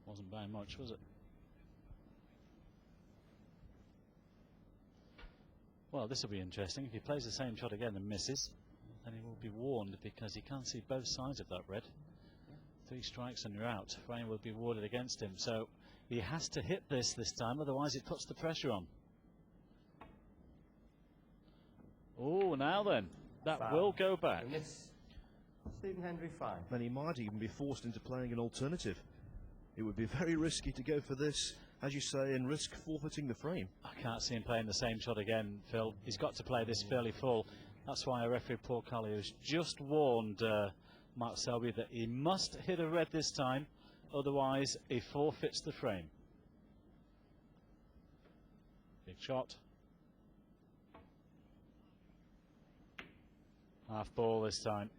Wasn't very much, was it? Well, this will be interesting. If he plays the same shot again and misses, then he will be warned, because he can't see both sides of that red. 3 strikes and you're out. Rain will be warded against him, so he has to hit this time, otherwise it puts the pressure on. Oh, now then, that Foul. will go back. Stephen Hendry 5. And he might even be forced into playing an alternative. It would be very risky to go for this, as you say, and risk forfeiting the frame. I can't see him playing the same shot again, Phil. He's got to play this fairly full. That's why referee Paul Colley has just warned Mark Selby that he must hit a red this time, otherwise he forfeits the frame. Big shot. Half ball this time.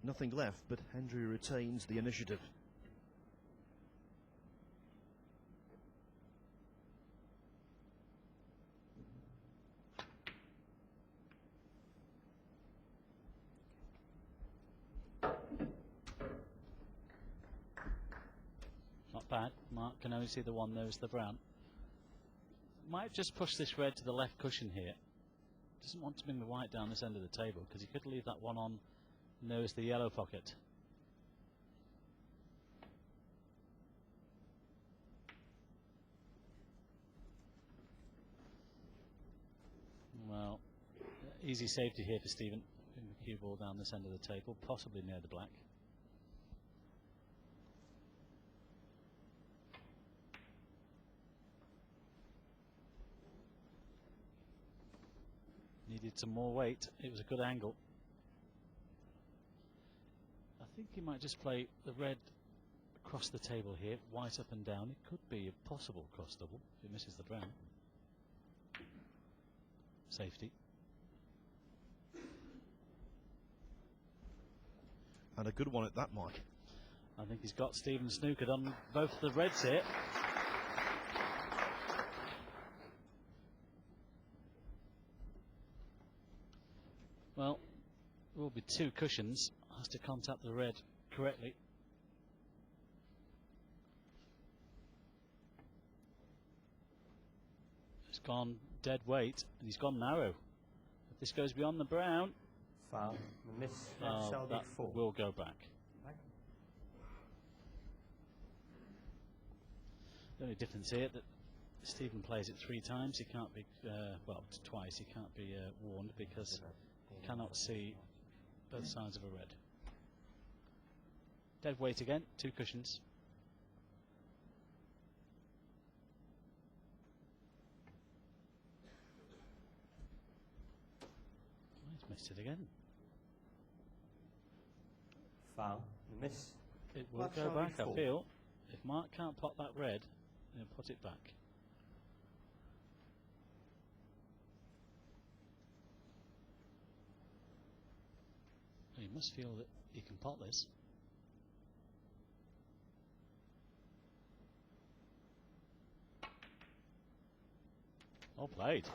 Nothing left, but Hendry retains the initiative. Not bad. Mark can only see the one nose, the brown. Might just push this red to the left cushion here. Doesn't want to bring the white down this end of the table, because he could leave that one on nose the yellow pocket. Well, easy safety here for Stephen. Bring the cue ball down this end of the table, possibly near the black. Needed some more weight. It was a good angle. I think he might just play the red across the table here, white up and down. It could be a possible cross double if he misses the brown. Safety. And a good one at that, Mike. I think he's got Stephen snookered on both the reds here. Well, there will be 2 cushions. Has to contact the red correctly. It's gone dead weight, and he's gone narrow. If this goes beyond the brown, foul. Miss. That 4. will go back. The only difference here that Stephen plays it 3 times. He can't be well, twice. He can't be warned because he cannot see both sides of a red. Dead weight again, 2 cushions. He's missed it again. Foul. Miss. It will go back, I feel. If Mark can't pot that red, he'll put it back. He must feel that he can pot this. Well played.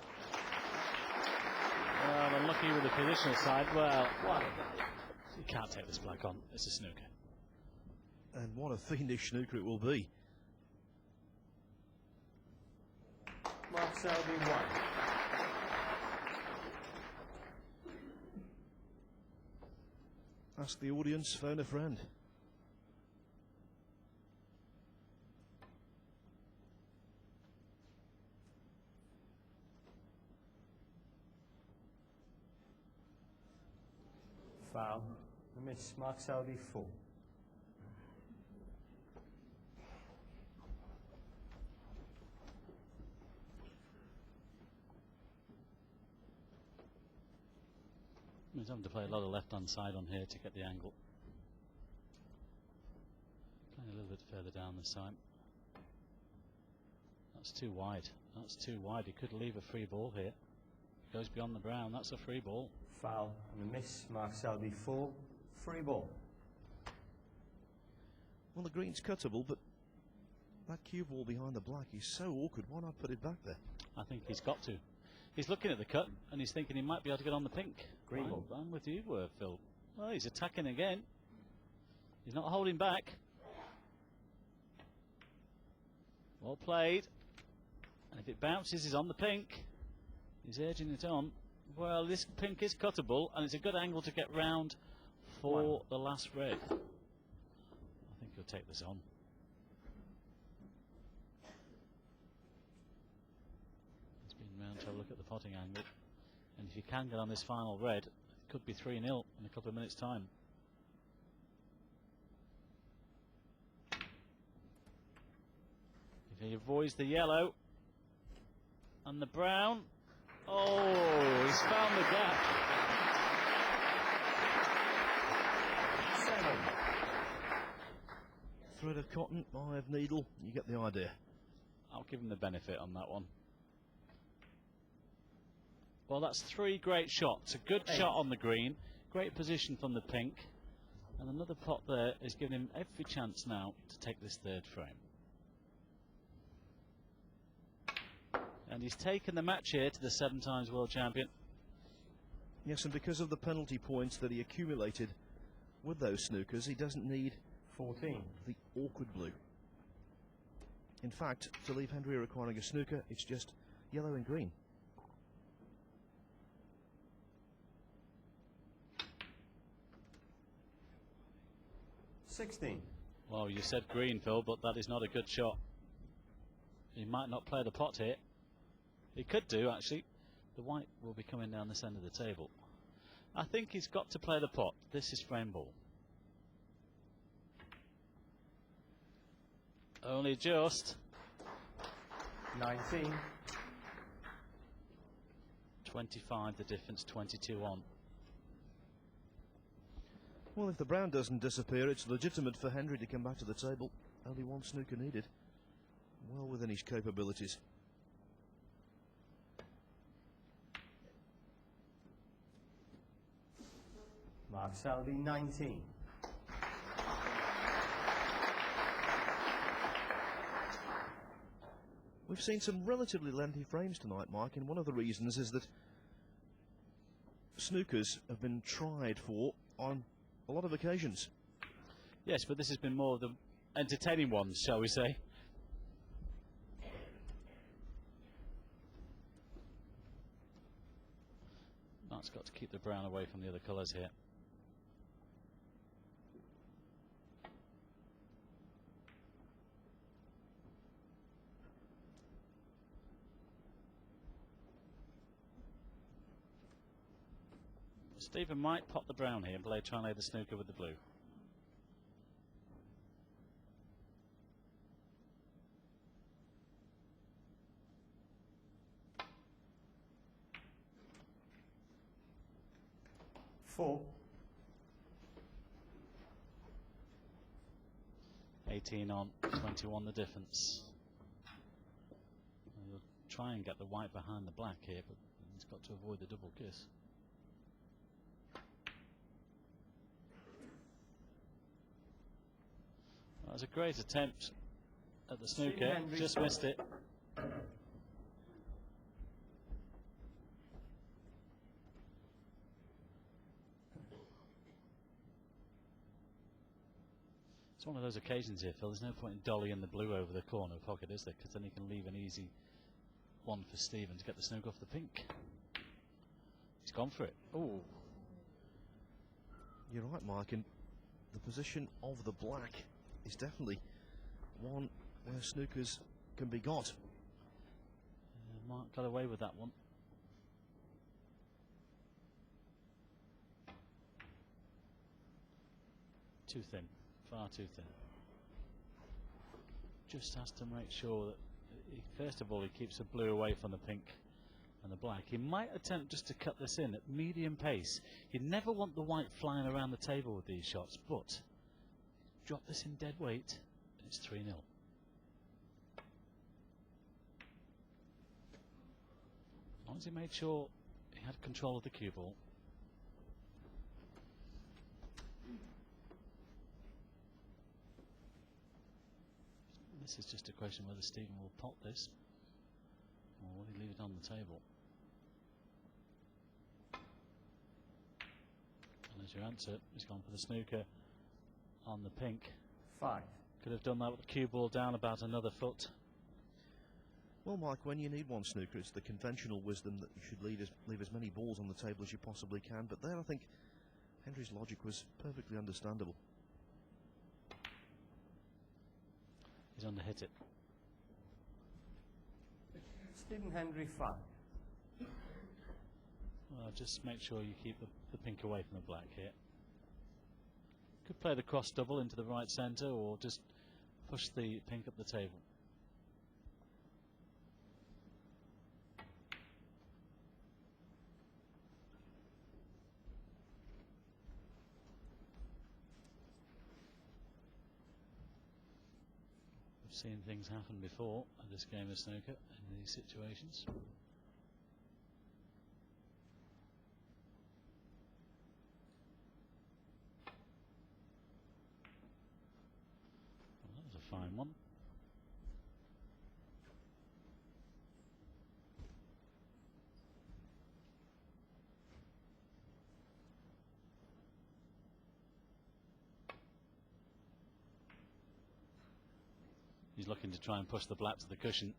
Well, unlucky with the positional side. Well, you can't take this black on. It's a snooker. And what a fiendish snooker it will be. Mark Selby 1. Ask the audience, phone a friend. Foul. Miss. Mark Selby 4. He's having to play a lot of left-hand side on here to get the angle. Playing a little bit further down this time. That's too wide. That's too wide. He could leave a free ball here. goes beyond the brown. That's a free ball. Foul and a miss. Mark Selby 4. Free ball. Well, the green's cuttable, but that cue ball behind the black is so awkward. Why not put it back there? I think he's got to. He's looking at the cut and he's thinking he might be able to get on the pink. Green ball. I'm with you, Phil. Well, he's attacking again. He's not holding back. Well played. And if it bounces, he's on the pink. He's urging it on. Well, this pink is cuttable, and it's a good angle to get round for the last red. I think he'll take this on. He's been round to have a look at the potting angle. And if you can get on this final red, it could be 3-0 in a couple of minutes' time. If he avoids the yellow and the brown, oh, he's found the gap. 7. Thread of cotton, eye of needle, you get the idea. I'll give him the benefit on that one. Well, that's 3 great shots. A good shot on the green, great position from the pink, and another pot there is giving him every chance now to take this 3rd frame. And he's taken the match here to the 7 times world champion. Yes, and because of the penalty points that he accumulated with those snookers, he doesn't need 14. The awkward blue. In fact, to leave Hendry requiring a snooker, it's just yellow and green. $16. Well, you said green, Phil, but that is not a good shot. He might not play the pot here. He could do, actually. The white will be coming down this end of the table. I think he's got to play the pot. This is frame ball. Only just. 19. 25 the difference, 22 on. Well, if the brown doesn't disappear, it's legitimate for Hendry to come back to the table. Only 1 snooker needed. Well within his capabilities. Mark Selby 19. We've seen some relatively lengthy frames tonight, Mike, and one of the reasons is that snookers have been tried for on a lot of occasions. Yes, but this has been more of the entertaining ones, shall we say. Mark's got to keep the brown away from the other colours here. Stephen might pop the brown here and try and lay the snooker with the blue. Four. 18 on, 21 the difference. He'll try and get the white behind the black here, but he's got to avoid the double kiss. That was a great attempt at the snooker, just missed it. It's one of those occasions here, Phil. There's no point in dollying the blue over the corner pocket, is there? Because then you can leave an easy one for Stephen to get the snooker off the pink. He's gone for it. Oh. You're right, Mike, and the position of the black is definitely one where snookers can be got. Mark got away with that one. Too thin, far too thin. Just has to make sure that, first of all, he keeps the blue away from the pink and the black. He might attempt just to cut this in at medium pace. He'd never want the white flying around the table with these shots, but drop this in dead weight, and it's 3-0. As long as he made sure had control of the cue ball. This is just a question whether Stephen will pot this or will he leave it on the table. And as your answer, he's gone for the snooker on the pink. 5. Could have done that with the cue ball down about another foot. Well, Mike, when you need one snooker, it's the conventional wisdom that you should leave as many balls on the table as you possibly can. But there, I think Hendry's logic was perfectly understandable. He's underhit it. Stephen Hendry 5. Well, just make sure you keep the pink away from the black here. Could play the cross double into the right centre or just push the pink up the table. We've seen things happen before at this game of snooker in these situations. Well, that was a fine one. He's looking to try and push the black to the cushion.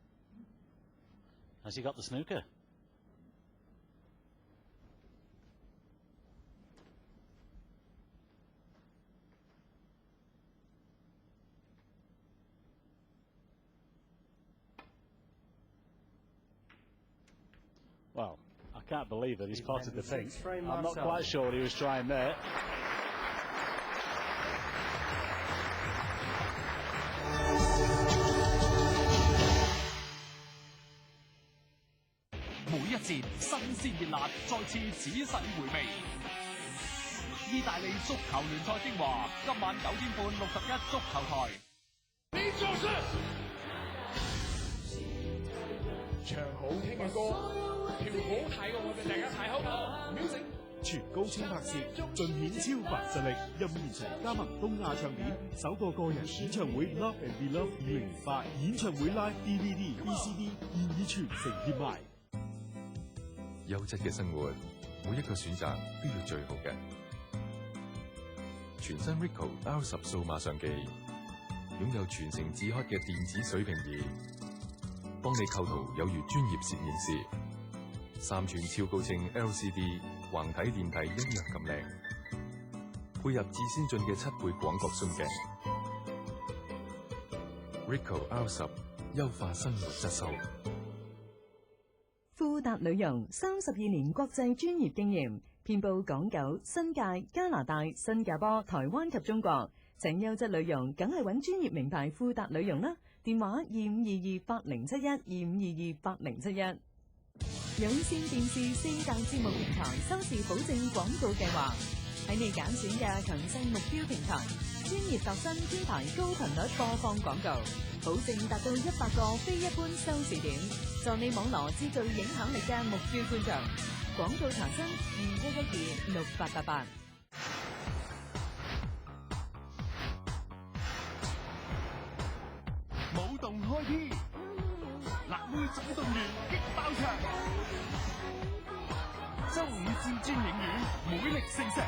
Has he got the snooker? Well, I can't believe that he's potted the pink. I'm not quite sure what he was trying there.新鮮熱辣，再次仔細回味。意大利足球聯賽精華，今晚9點半61足球台。你就是唱好聽嘅歌，跳好睇嘅我哋大家睇好唔好 ？Music 全高清拍攝，盡顯超凡實力。任賢齊加盟東亞唱片首個個人演唱會 Love and Be Love 2008演唱會 Live DVD、VCD 現已全城熱賣。優質嘅生活，每一個選擇都要最好嘅。全新 Ricoh R10 數碼相機，擁有全程自開嘅電子水平儀，幫你構圖有如專業攝影師。3寸超高清 LCD 橫睇電睇一樣咁靚，配合至先進嘅7倍廣角鬆鏡。Ricoh R10 優化生活質素。富達旅遊32年國際專業經驗，遍佈港九、新界、加拿大、新加坡、台灣及中國。請優質旅遊，梗係揾專業名牌富達旅遊啦！電話25228071，25228071。有線電視4大節目平台收視保證廣告計劃，喺你揀選嘅強勢目標平台，專業度身編排高頻率播放廣告，保證達到100個非一般收視點，助你網羅至具影響力嘅目標觀眾。廣告查詢21126888。舞動開 P， 辣妹總動員激爆場，周5至尊影院每力盛石，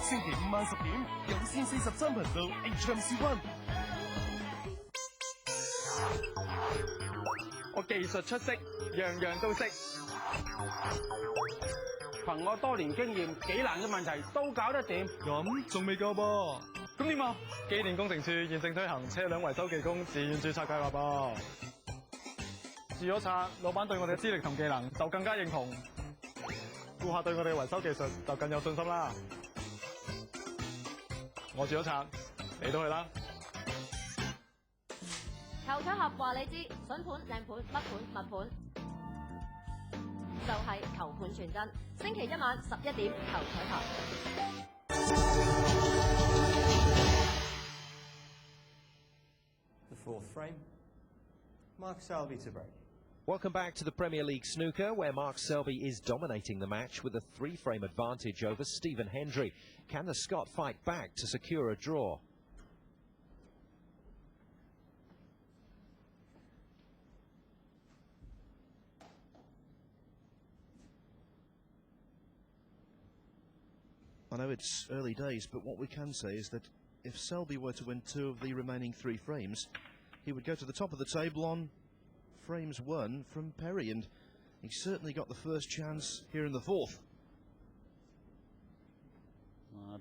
星期5晚10點有線43頻道 HMC1。我技術出色，樣樣都識。憑我多年經驗，幾難嘅問題都搞得掂。咁仲未夠噃？咁點啊？機電工程處現正推行車輛維修技工自願註冊計劃噃。註咗冊，老闆對我哋嘅資歷同技能就更加認同，顧客對我哋嘅維修技術就更有信心啦。我註咗冊，你都去啦。球彩盒話你知，筍盤、靚盤、乜盤、物盤，就係球盤傳真。星期1晚11點，球彩盒。The fourth frame. Mark Selby to break. Welcome back to the Premier League Snooker, where Mark Selby is dominating the match with a 3-frame advantage over Stephen Hendry. Can the Scot fight back to secure a draw? I know it's early days, but what we can say is that if Selby were to win 2 of the remaining 3 frames, he would go to the top of the table on frames 1 from Perry, and he certainly got the first chance here in the 4th.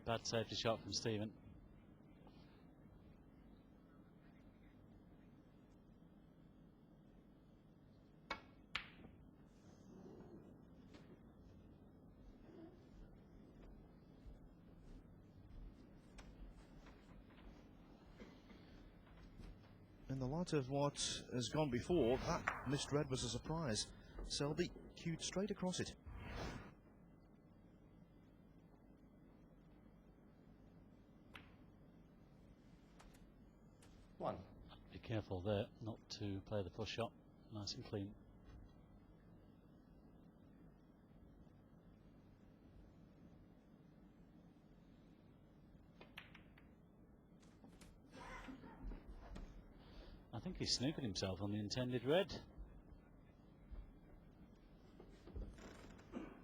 Bad safety shot from Stephen. In the light of what has gone before, that missed red was a surprise. Selby cued straight across it. One. Be careful there not to play the push shot. Nice and clean. I think he snookered himself on the intended red.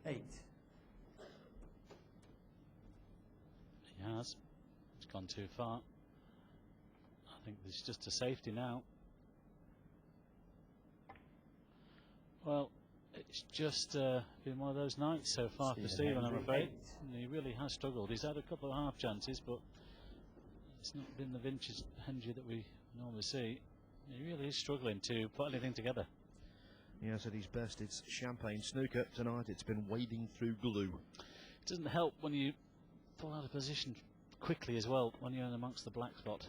8. He has. It's gone too far. I think there's just a safety now. Well, it's just been one of those nights so far for Stephen, I'm afraid. He really has struggled. He's had a couple of half chances, but it's not been the vintage Hendry that we normally see. He really is struggling to put anything together. Yes, at his best, it's champagne snooker. Tonight, it's been wading through glue. It doesn't help when you fall out of position quickly as well, when you're in amongst the black spot.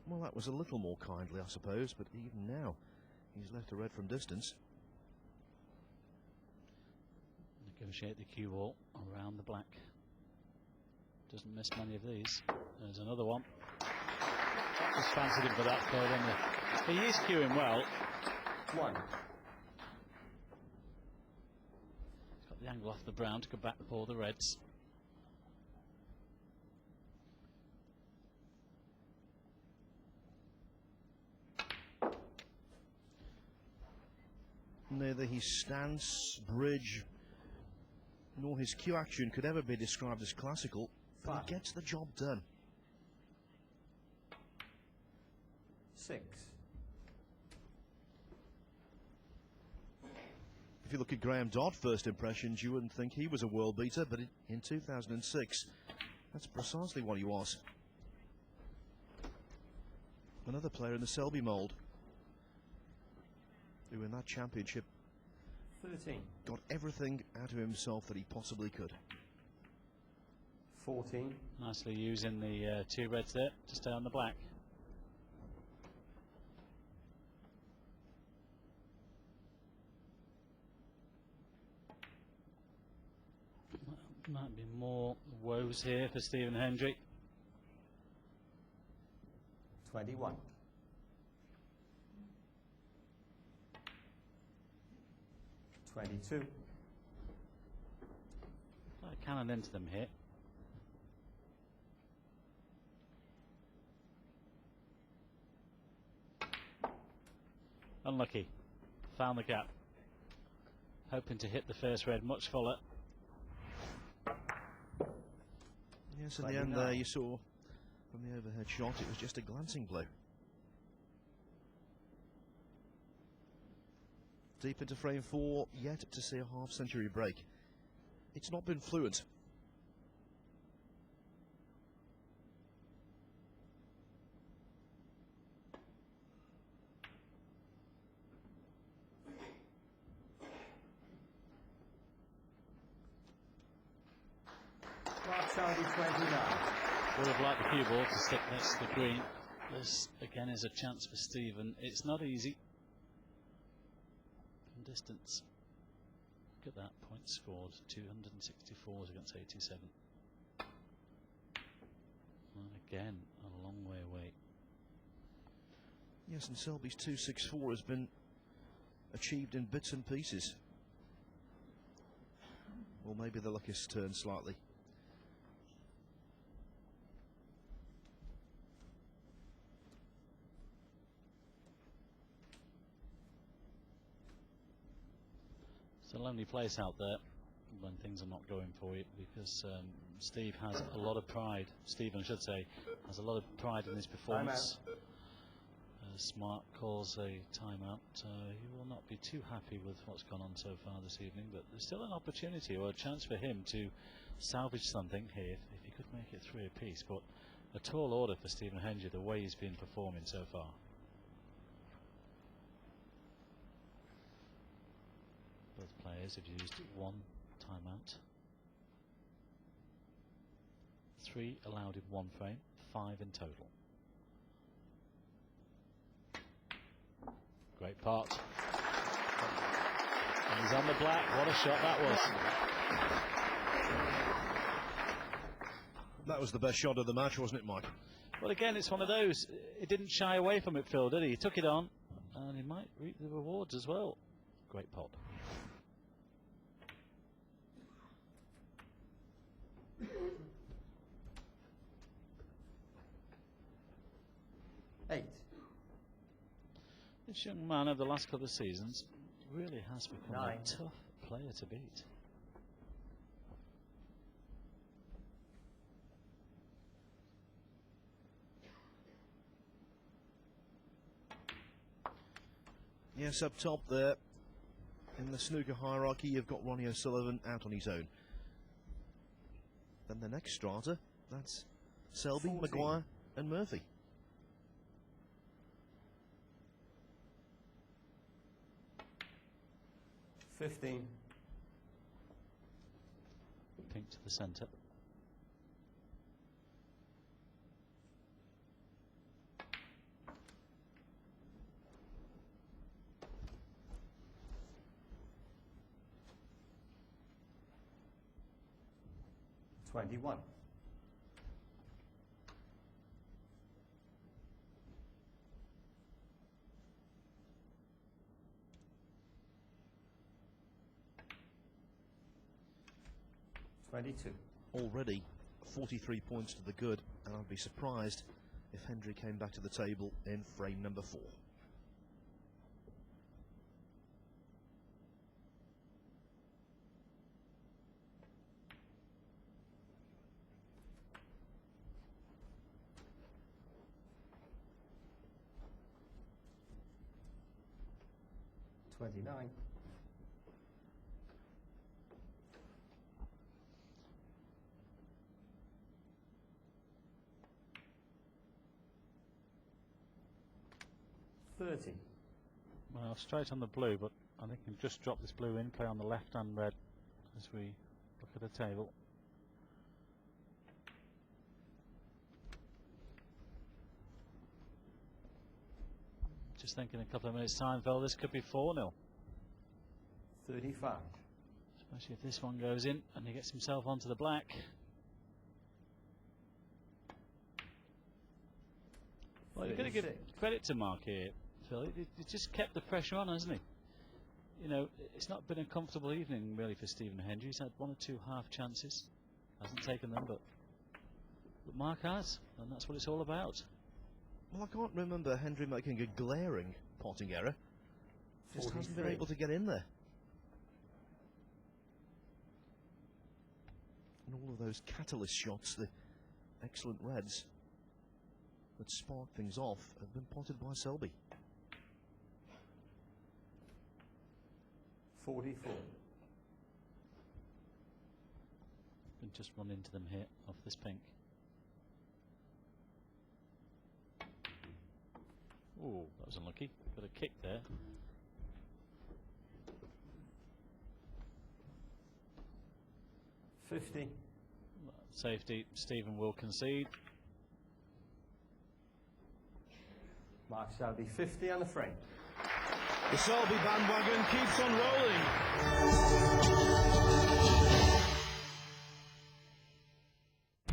Well, that was a little more kindly, I suppose, but even now, he's left a red from distance. Negotiate the cue ball around the black. Doesn't miss many of these. There's another one. Just fancied him for that throw, didn't he? He is cueing well. 1. He's got the angle off the brown to go back for the reds. Neither his stance, bridge, nor his cue action could ever be described as classical, but he gets the job done. 6. If you look at Graham Dodd, first impressions, you wouldn't think he was a world beater, but in 2006, that's precisely what he was. Another player in the Selby mould, who in that championship 13. got everything out of himself that he possibly could. 14. Nicely using the 2 reds there to stay on the black. Might be more woes here for Stephen Hendry. 21. 22. A cannon into them here. Unlucky. Found the gap. Hoping to hit the first red much fuller. Yes, in the end there you saw from the overhead shot it was just a glancing blow. Deep into frame 4, yet to see a half-century break. It's not been fluent. Selby 29. Would have liked the cue ball to stick next to the green. This again is a chance for Stephen. It's not easy. From distance. Look at that, points scored, 264 against 87. And again, a long way away. Yes, and Selby's 264 has been achieved in bits and pieces. Or maybe the luck has turned slightly. It's a lonely place out there when things are not going for you, because Steve has a lot of pride. Stephen, I should say, has a lot of pride in his performance. Smart calls a timeout. He will not be too happy with what's gone on so far this evening, but there's still an opportunity or a chance for him to salvage something here if he could make it 3 apiece. But a tall order for Stephen Hendry, the way he's been performing so far. Both players have used 1 timeout. 3 allowed in 1 frame, 5 in total. Great part. And he's on the black. What a shot that was. That was the best shot of the match, wasn't it, Mike? Well, again, it's one of those. He didn't shy away from it, Phil, did he? He took it on, and he might reap the rewards as well. Great pot. This young man over the last couple of seasons really has become a tough player to beat. Yes, up top there in the snooker hierarchy, you've got Ronnie O'Sullivan out on his own. Then the next strata, that's Selby, 14. Maguire and Murphy. $15. Pink to the centre. $21. $22. Already 43 points to the good, and I'd be surprised if Hendry came back to the table in frame number 4. $29. $30. Well, straight on the blue, but I think we'll just drop this blue in, play on the left and red as we look at the table. Just thinking in a couple of minutes' time, Phil, this could be 4-0. 35. Especially if this one goes in and he gets himself onto the black. Well, you've got to give credit to Mark here, Phil. He just kept the pressure on, hasn't he? You know, it's not been a comfortable evening, really, for Stephen Hendry. He's had 1 or 2 half chances. Hasn't taken them, but Mark has, and that's what it's all about. Well, I can't remember Hendry making a glaring potting error. Just hasn't been able to get in there. And all of those catalyst shots, the excellent reds that sparked things off, have been potted by Selby. 44. Can just run into them here off this pink. Oh, that was unlucky. Got a kick there. $50. Safety, Stephen will concede. Mark Selby 50 and the free. The Selby bandwagon keeps on rolling.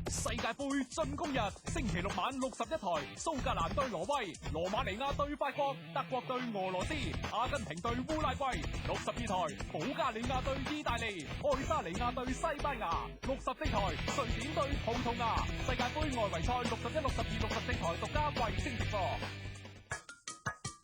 世界盃進攻日，星期六晚61台，蘇格蘭對挪威，羅馬尼亞對法國，德國對俄羅斯，阿根廷對烏拉圭。62台，保加利亞對意大利，愛沙尼亞對西班牙。64台，瑞典對葡萄牙。世界盃外圍賽61、62、64台獨家衛星直播。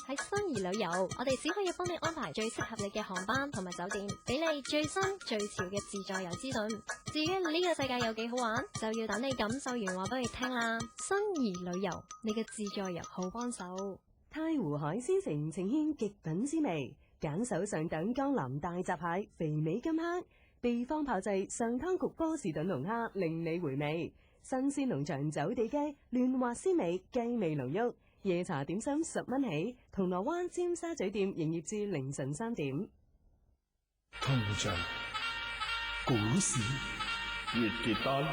喺新兒旅遊，我哋只可以幫你安排最適合你嘅航班同埋酒店，俾你最新最潮嘅自助遊資訊。至於呢個世界有幾好玩，就要等你感受完話俾你聽啦。新兒旅遊，你嘅自助遊好幫手。太湖海鮮城呈現極品滋味，揀手上等江南大閘蟹，肥美金蝦，秘方炮製上湯焗波士頓龍蝦，令你回味。新鮮農場走地雞，嫩滑鮮美，雞味濃郁。夜茶點心10蚊起，銅鑼灣尖沙咀店營業至凌晨3點。通脹、股市、月結單、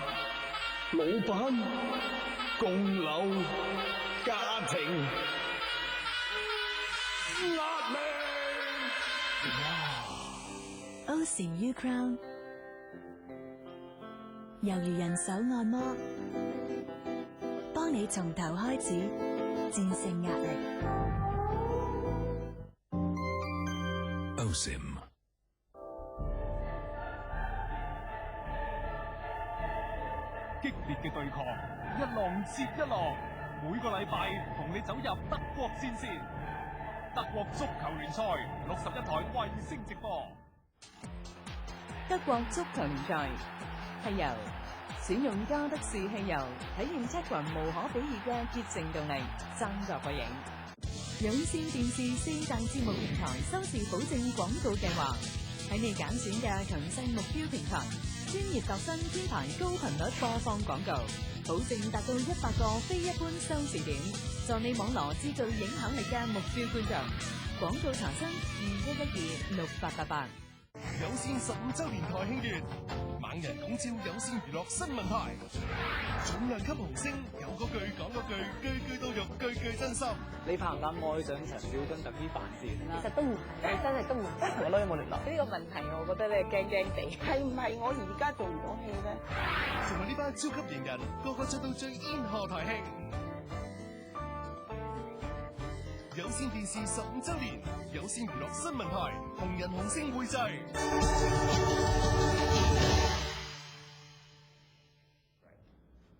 老闆、供樓、家庭、壓力。OSIM U Crown 猶如人手按摩，幫你從頭開始。戰勝壓力。OSIM。激烈嘅對抗，一浪接一浪。每個禮拜同你走入德國戰線。德國足球聯賽61台衛星直播。德國足球聯賽係由選用加德士汽油，體驗七群無可比擬嘅潔淨動力，爭奪個影。有線電視4大節目平台收視保證廣告計劃，喺你揀選嘅強勢目標平台，專業度身編排高頻率播放廣告，保證達到100個非一般收視點，助你網羅至具影響力嘅目標觀眾。廣告查詢21126888。有線15周年台慶月，猛人拱照有線娛樂新聞台，重量級紅星有嗰句講嗰句，句句到肉，句句真心。你怕唔怕愛上陳小春特啲辦事？其實都唔係，真係都唔得。我都有冇聯絡？呢個問題，我覺得你係驚驚地。係唔係我而家做唔到戲咧？同埋呢班超級型人，個個出到最煙河台慶。有線電視15周年，有線娛樂新聞台，紅人紅星匯聚。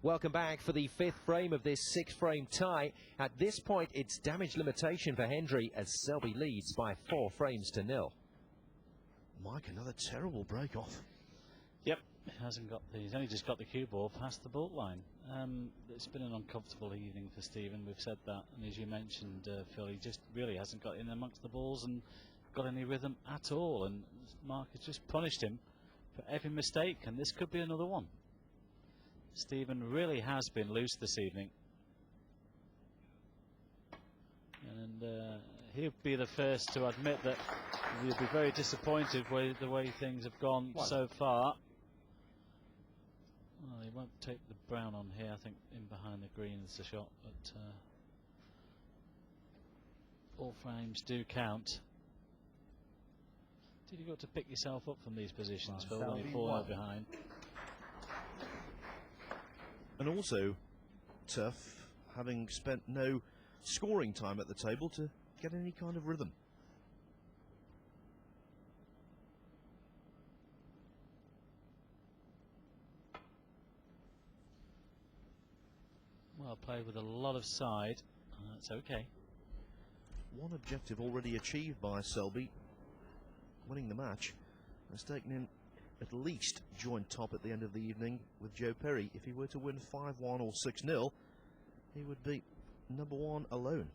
Welcome back for the 5th frame of this 6-frame tie. At this point, it's damage limitation for Hendry as Selby leads by 4 frames to 0. Mike, another terrible break off. Yep, he's only just got the cue ball past the baulk line. It's been an uncomfortable evening for Stephen, we've said that, and as you mentioned, Phil, he just really hasn't got in amongst the balls and got any rhythm at all, and Mark has just punished him for every mistake, and this could be another one. Stephen really has been loose this evening, and he'll be the first to admit that he'll be very disappointed with the way things have gone so far. Well, he won't take the brown on here. I think in behind the green is the shot, but all frames do count. Did you got to pick yourself up from these positions, Phil, when you're 4-0 behind? And also tough, having spent no scoring time at the table, to get any kind of rhythm. Well played with a lot of side. That's okay. One objective already achieved by Selby, winning the match, has taken him at least joint top at the end of the evening with Joe Perry. If he were to win 5-1 or 6-0, he would be number 1 alone.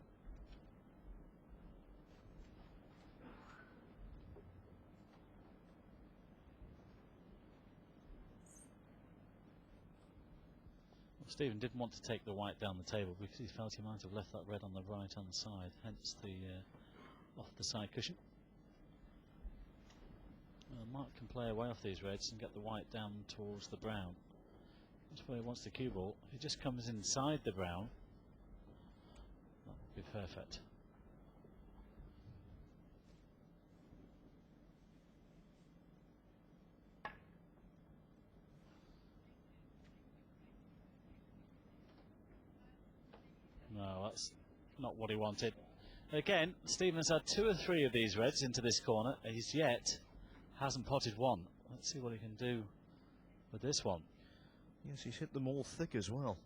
Stephen didn't want to take the white down the table because he felt he might have left that red on the right hand side, hence the off the side cushion. Mark can play away off these reds and get the white down towards the brown. That's where he wants the cue ball. If he just comes inside the brown, that would be perfect. No, that's not what he wanted. Again, Stephen's had 2 or 3 of these reds into this corner. He's yet hasn't potted one. Let's see what he can do with this one. Yes, he's hit them all thick as well.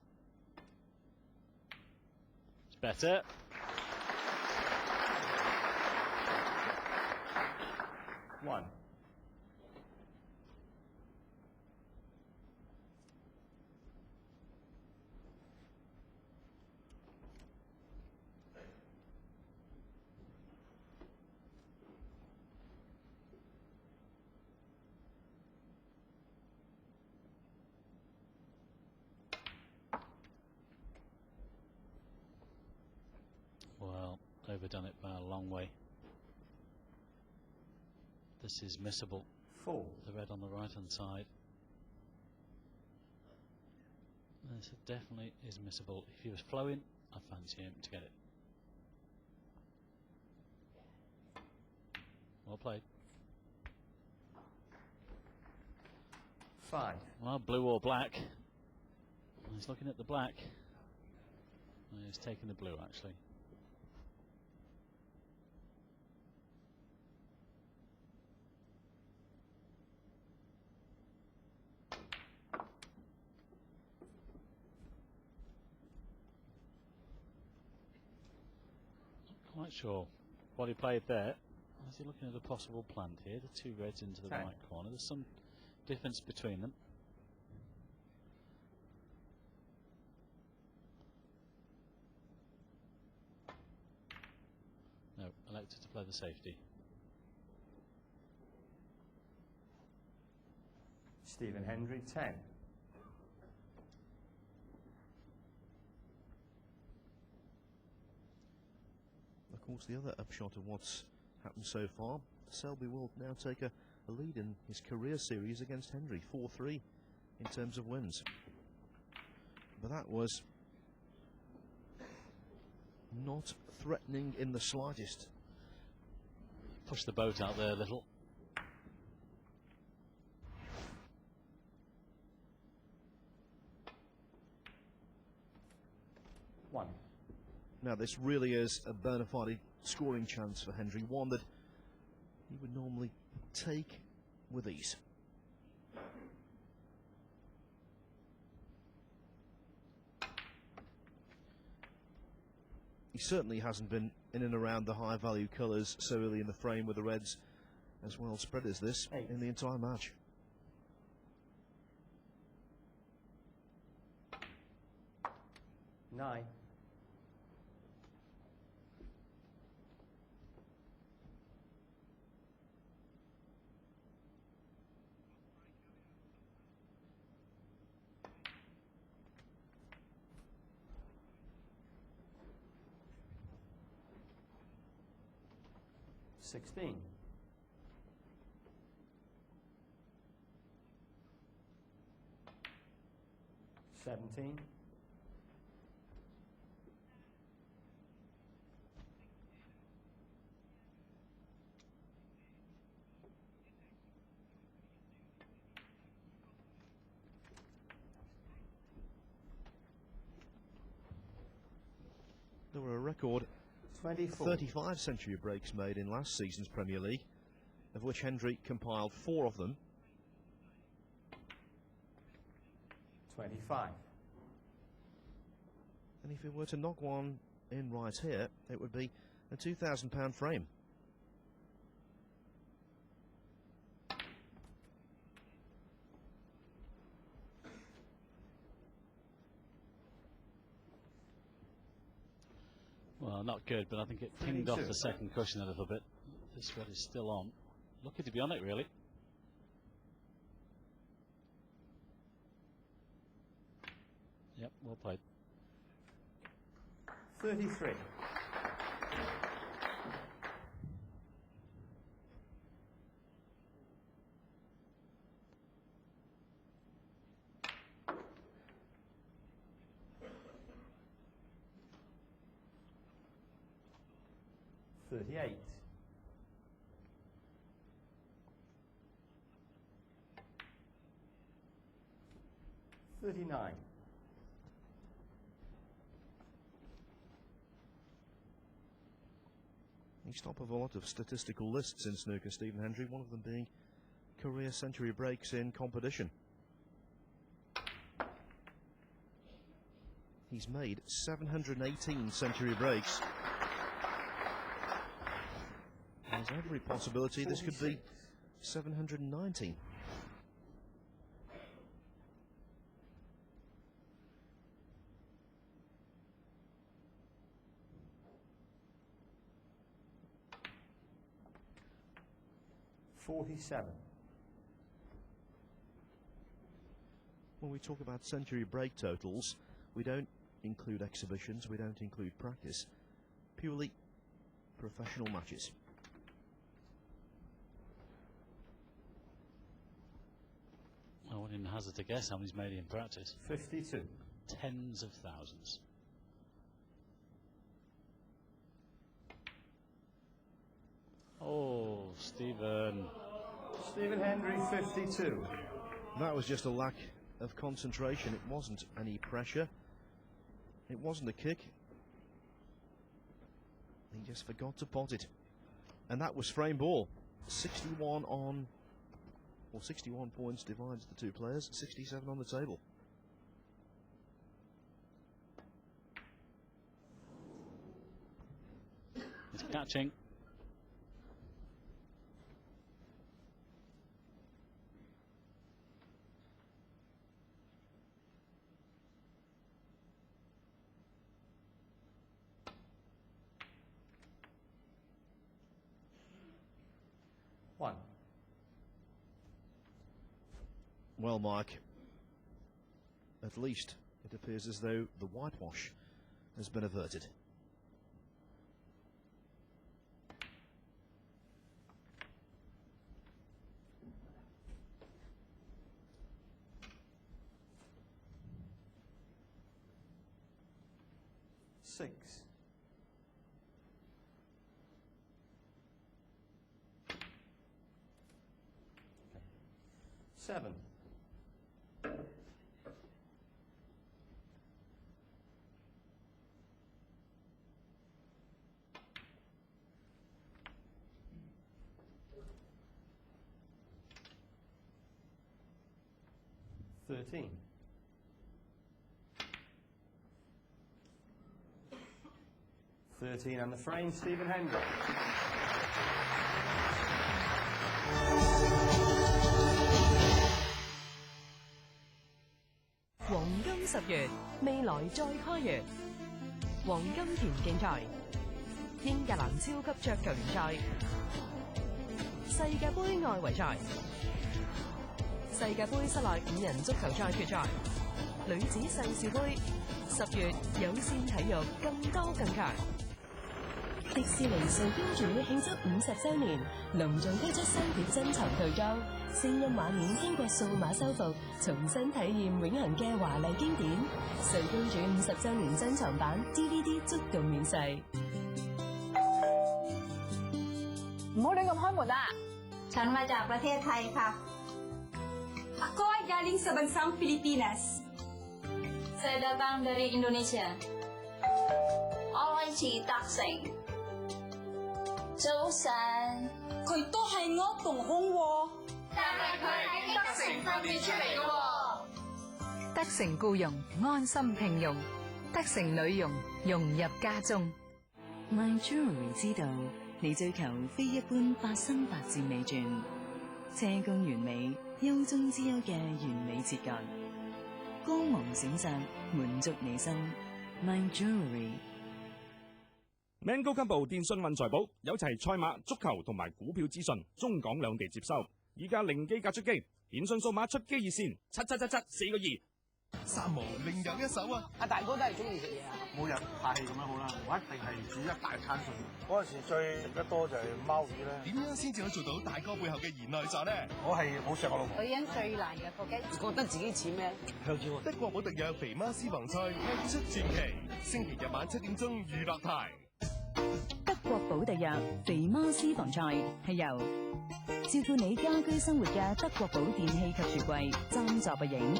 It's better. One. Well, overdone it by a long way. This is missable. 4. The red on the right hand side. This definitely is missable. If he was flowing, I fancy him to get it. Well played. 5. Well, blue or black. He's looking at the black. He's taking the blue, actually. Quite sure what he played there. Is he looking at a possible plant here? The 2 reds into the right corner. There's some difference between them. No, elected to play the safety. Stephen Hendry, 10. Of course, the other upshot of what's happened so far, Selby will now take a lead in his career series against Hendry, 4-3 in terms of wins. But that was not threatening in the slightest. Push the boat out there a little. One. Now this really is a bona fide scoring chance for Hendry, one that he would normally take with ease. He certainly hasn't been in and around the high value colours so early in the frame with the reds as well spread as this in the entire match. Nine. $16. $17. There were a record 24. 35 century breaks made in last season's Premier League, of which Hendry compiled 4 of them. 25. And if he were to knock one in right here, it would be a £2,000 frame. Well, not good, but I think it pinged off the second cushion a little bit. This red is still on. Lucky to be on it, really. Yep, well played. 33. 38. 39. He's top of a lot of statistical lists in snooker, Stephen Hendry, one of them being career century breaks in competition. He's made 718 century breaks. There's every possibility this could be 719. When we talk about century break totals, we don't include exhibitions, we don't include practice, purely professional matches. I wouldn't even hazard to guess how many's made in practice. 52. Tens of thousands. Oh, Stephen Hendry, 52. That was just a lack of concentration. It wasn't any pressure. It wasn't a kick. He just forgot to pot it. And that was frame ball. 61 on... Well, 61 points divides the two players. 67 on the table. It's catching. Well, Mike, at least it appears as though the whitewash has been averted. Six. Seven. 13. 13 and the frame, Stephen Hendry. 黃金10月，未來再開月。黃金田徑賽，英格蘭超級桌球聯賽，世界盃外圍賽，世界盃室內5人足球賽決賽，女子世事盃。10月有線體育更多更強。迪士尼睡公主慶祝50週年，隆重推出3碟珍藏套裝，聲音畫面經過數碼修復，重新體驗永恆嘅華麗經典。睡公主50週年珍藏版 DVD 觸動免稅。唔好亂咁開門啊！ฉันมาจากประเทศไทยค่ะ Ako ay galing sa bansang Pilipinas. Saya datang dari Indonesia. 我係似德成。早晨，佢都係我同鄉喎。但係佢係德成訓練出嚟嘅喎。德成僱傭，安心聘用；德成女傭，融入家中。My Jewelry 知道你追求非一般8心8箭美鑽，車工完美，優中之優嘅完美切割，光芒閃爍，滿足你心。My Jewelry。Man 高級部電訊運財寶有齊賽馬、足球同埋股票資訊，中港兩地接收。依家零機價出機，電訊數碼出機熱線7777 4個2。三毛另有一手啊！阿大哥都係中意食嘢啊！每日客氣咁樣好啦，我一定係煮一大餐餸。嗰陣時最食得多就係貓魚咧。點樣先至可以做到大哥背後嘅賢內助呢？我係好錫我老婆。女人最難嘅個雞，覺得自己似咩？香蕉啊！德國寶特約肥媽私房菜香出傳奇，星期日晚7點鐘娛樂台。德國保特藥肥媽私房菜係由照顧你家居生活嘅德國寶電器及櫥櫃贊助播映。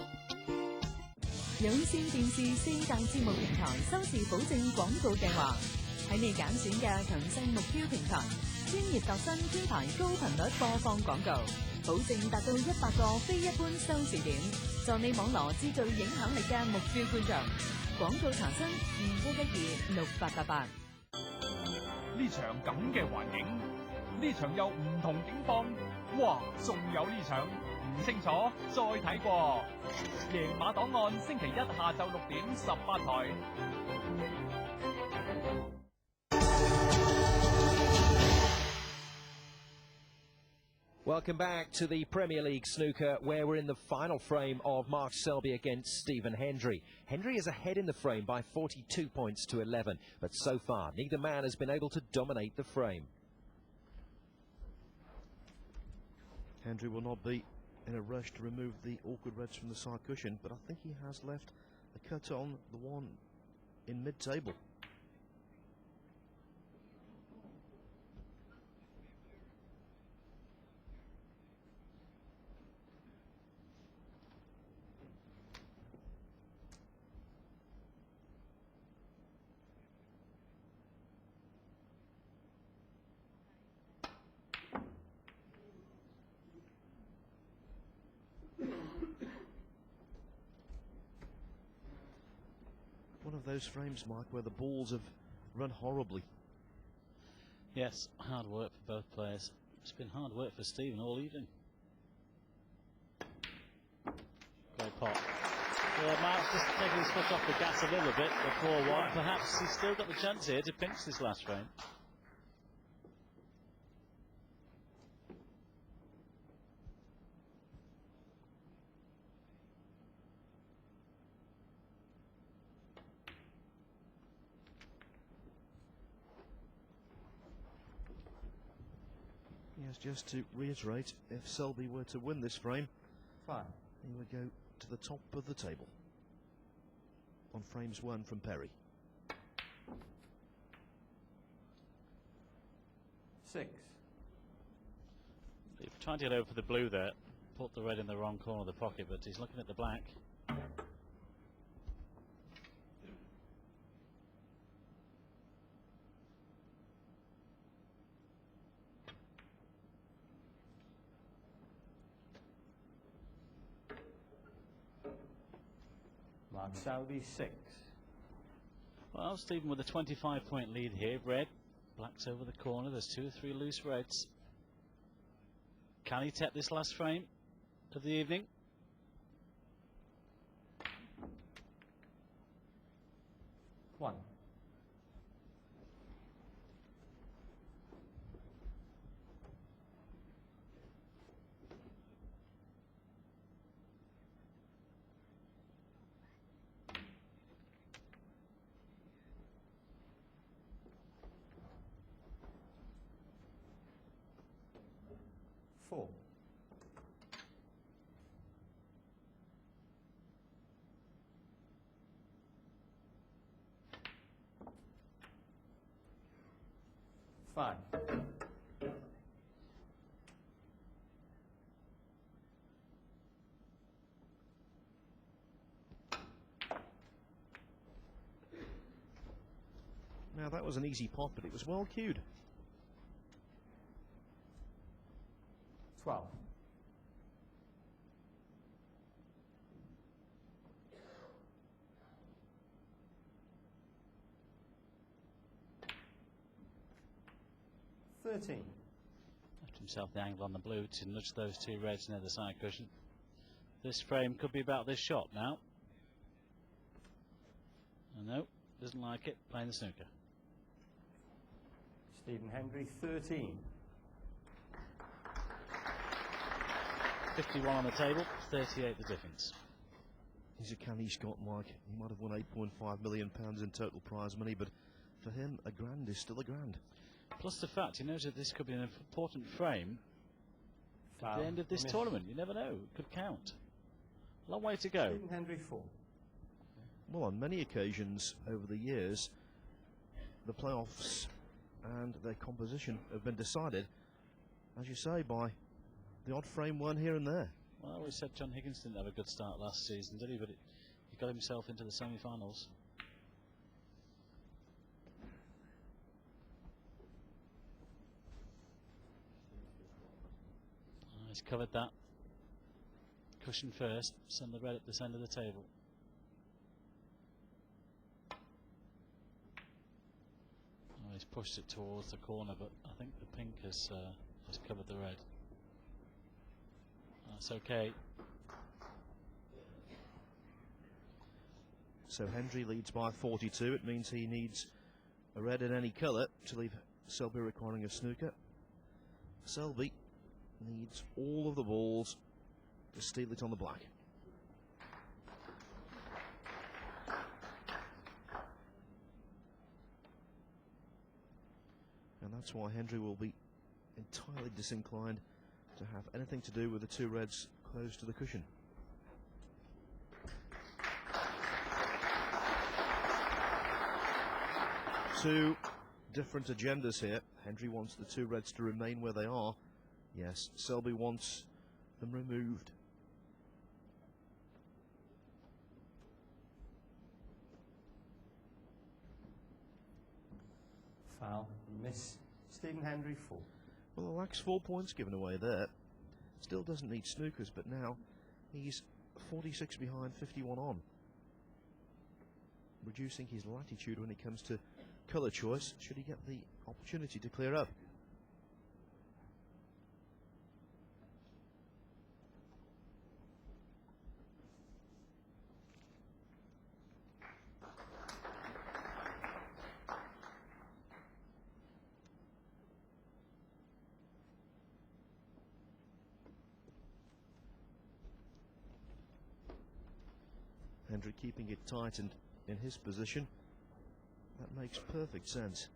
有線電視4大節目平台收視保證廣告計劃，喺你揀選嘅強勢目標平台，專業度身編排高頻率播放廣告，保證達到100個非一般收視點，助你網羅至具影響力嘅目標觀眾。廣告查詢21126888。呢場咁嘅環境，呢場有唔同境況，哇！仲有呢場唔清楚，再睇過。贏馬檔案星期一下晝6點18台。Welcome back to the Premier League snooker, where we're in the final frame of Mark Selby against Stephen Hendry. Hendry is ahead in the frame by 42 points to 11, but so far neither man has been able to dominate the frame. Hendry will not be in a rush to remove the awkward reds from the side cushion, but I think he has left a cut on the one in mid-table. One of those frames, Mike, where the balls have run horribly. Yes, hard work for both players. It's been hard work for Stephen all evening. Great pot. Well, Mark's just taking his foot off the gas a little bit before one. Perhaps he's still got the chance here to pinch this last frame. Yes, just to reiterate, if Selby were to win this frame, he would go to the top of the table on frames 1 from Perry. 6. He's trying to get over for the blue there. Put the red in the wrong corner of the pocket, but he's looking at the black. Mark Selby 6. Well, Stephen with a 25-point lead here. Red, black's over the corner. There's 2 or 3 loose reds. Can he tap this last frame of the evening? One. Four. Five. Now that was an easy pot, but it was well cued. 12. Left himself the angle on the blue to nudge those 2 reds near the side cushion. This frame could be about this shot now. No, doesn't like it, playing the snooker. Stephen Hendry 13. 51 on the table, 38 the difference. He's a canny Scot, Mike. He might have won £8.5 million in total prize money, but for him, a grand is still a grand. Plus the fact, he knows that this could be an important frame at the end of this tournament. You never know, it could count. Long way to go. Stephen Hendry 4. Well, on many occasions over the years, the playoffs and their composition have been decided, as you say, by the odd frame one here and there. Well, we said John Higgins didn't have a good start last season, did he? But he got himself into the semi-finals. He's covered that cushion first, send the red at this end of the table. Oh, he's pushed it towards the corner, but I think the pink has covered the red. That's okay. So Hendry leads by 42. It means he needs a red in any colour to leave Selby requiring a snooker. Selby needs all of the balls to steal it on the black. And that's why Hendry will be entirely disinclined to have anything to do with the two reds close to the cushion. Two different agendas here. Hendry wants the two reds to remain where they are. Yes, Selby wants them removed. Foul. Miss. Stephen Hendry, 4. Well, the lacks 4 points given away there. Still doesn't need snookers, but now he's 46 behind, 51 on. Reducing his latitude when it comes to colour choice, should he get the opportunity to clear up. Hendry keeping it tight and in his position. That makes perfect sense.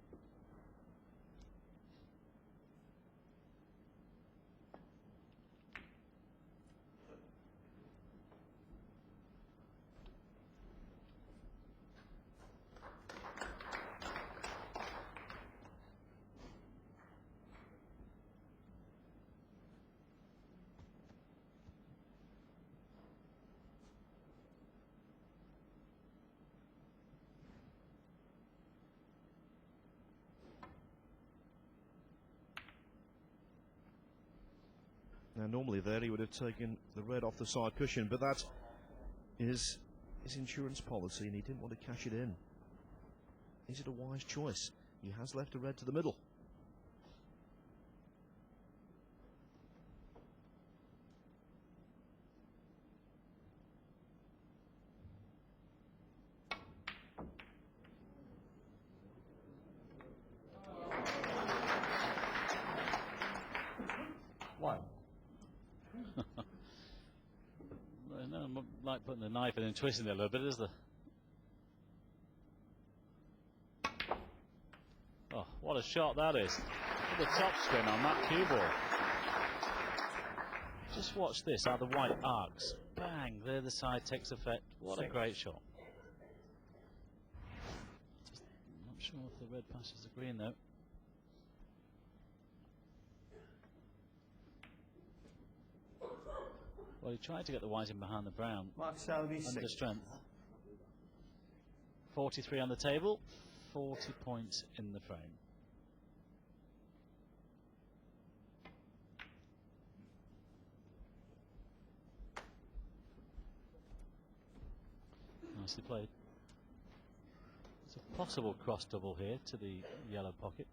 Now normally there he would have taken the red off the side cushion, but that is his insurance policy and he didn't want to cash it in. Is it a wise choice? He has left a red to the middle. Like putting the knife in and twisting it a little bit, is there? Oh, what a shot that is. Look at the top spin on that cue ball. Just watch this, how the white arcs. Bang, there the side takes effect. What a great shot. Just not sure if the red passes the green though. Well, he tried to get the white in behind the brown. Mark Selby, under 6. strength. 43 on the table, 40 points in the frame. Nicely played. It's a possible cross double here to the yellow pocket.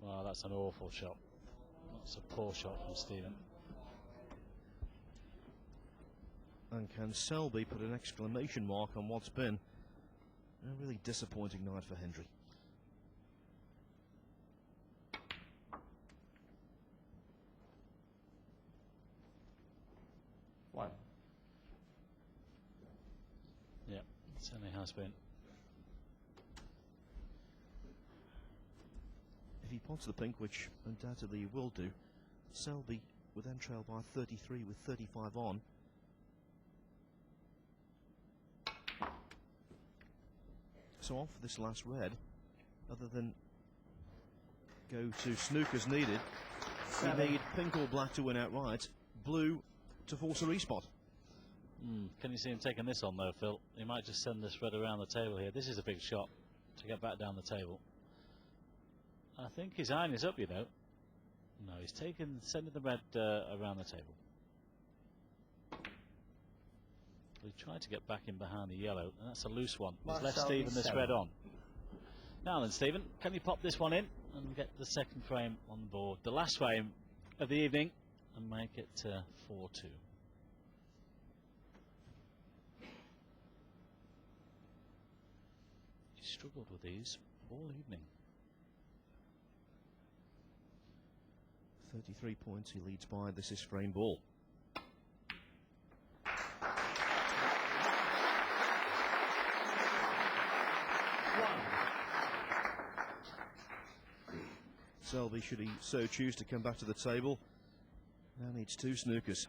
Wow, that's an awful shot. That's a poor shot from Stephen. And can Selby put an exclamation mark on what's been a really disappointing night for Hendry? One. Yeah, it certainly has been. If he pots the pink, which undoubtedly he will do, Selby would then trail by 33 with 35 on. So off this last red, other than go to snookers needed, we need pink or black to win outright, blue to force a respot. Can you see him taking this on though, Phil? He might just send this red around the table here. This is a big shot to get back down the table. I think his iron is up, you know. No, he's sending the red around the table. We tried to get back in behind the yellow, and that's a loose one. He's left Stephen this red on. Now then, Stephen, can you pop this one in and get the second frame on the board, the last frame of the evening, and make it 4-2. He struggled with these all evening. 33 points he leads by. This is frame ball. Selby, should he so choose to come back to the table, now needs 2 snookers.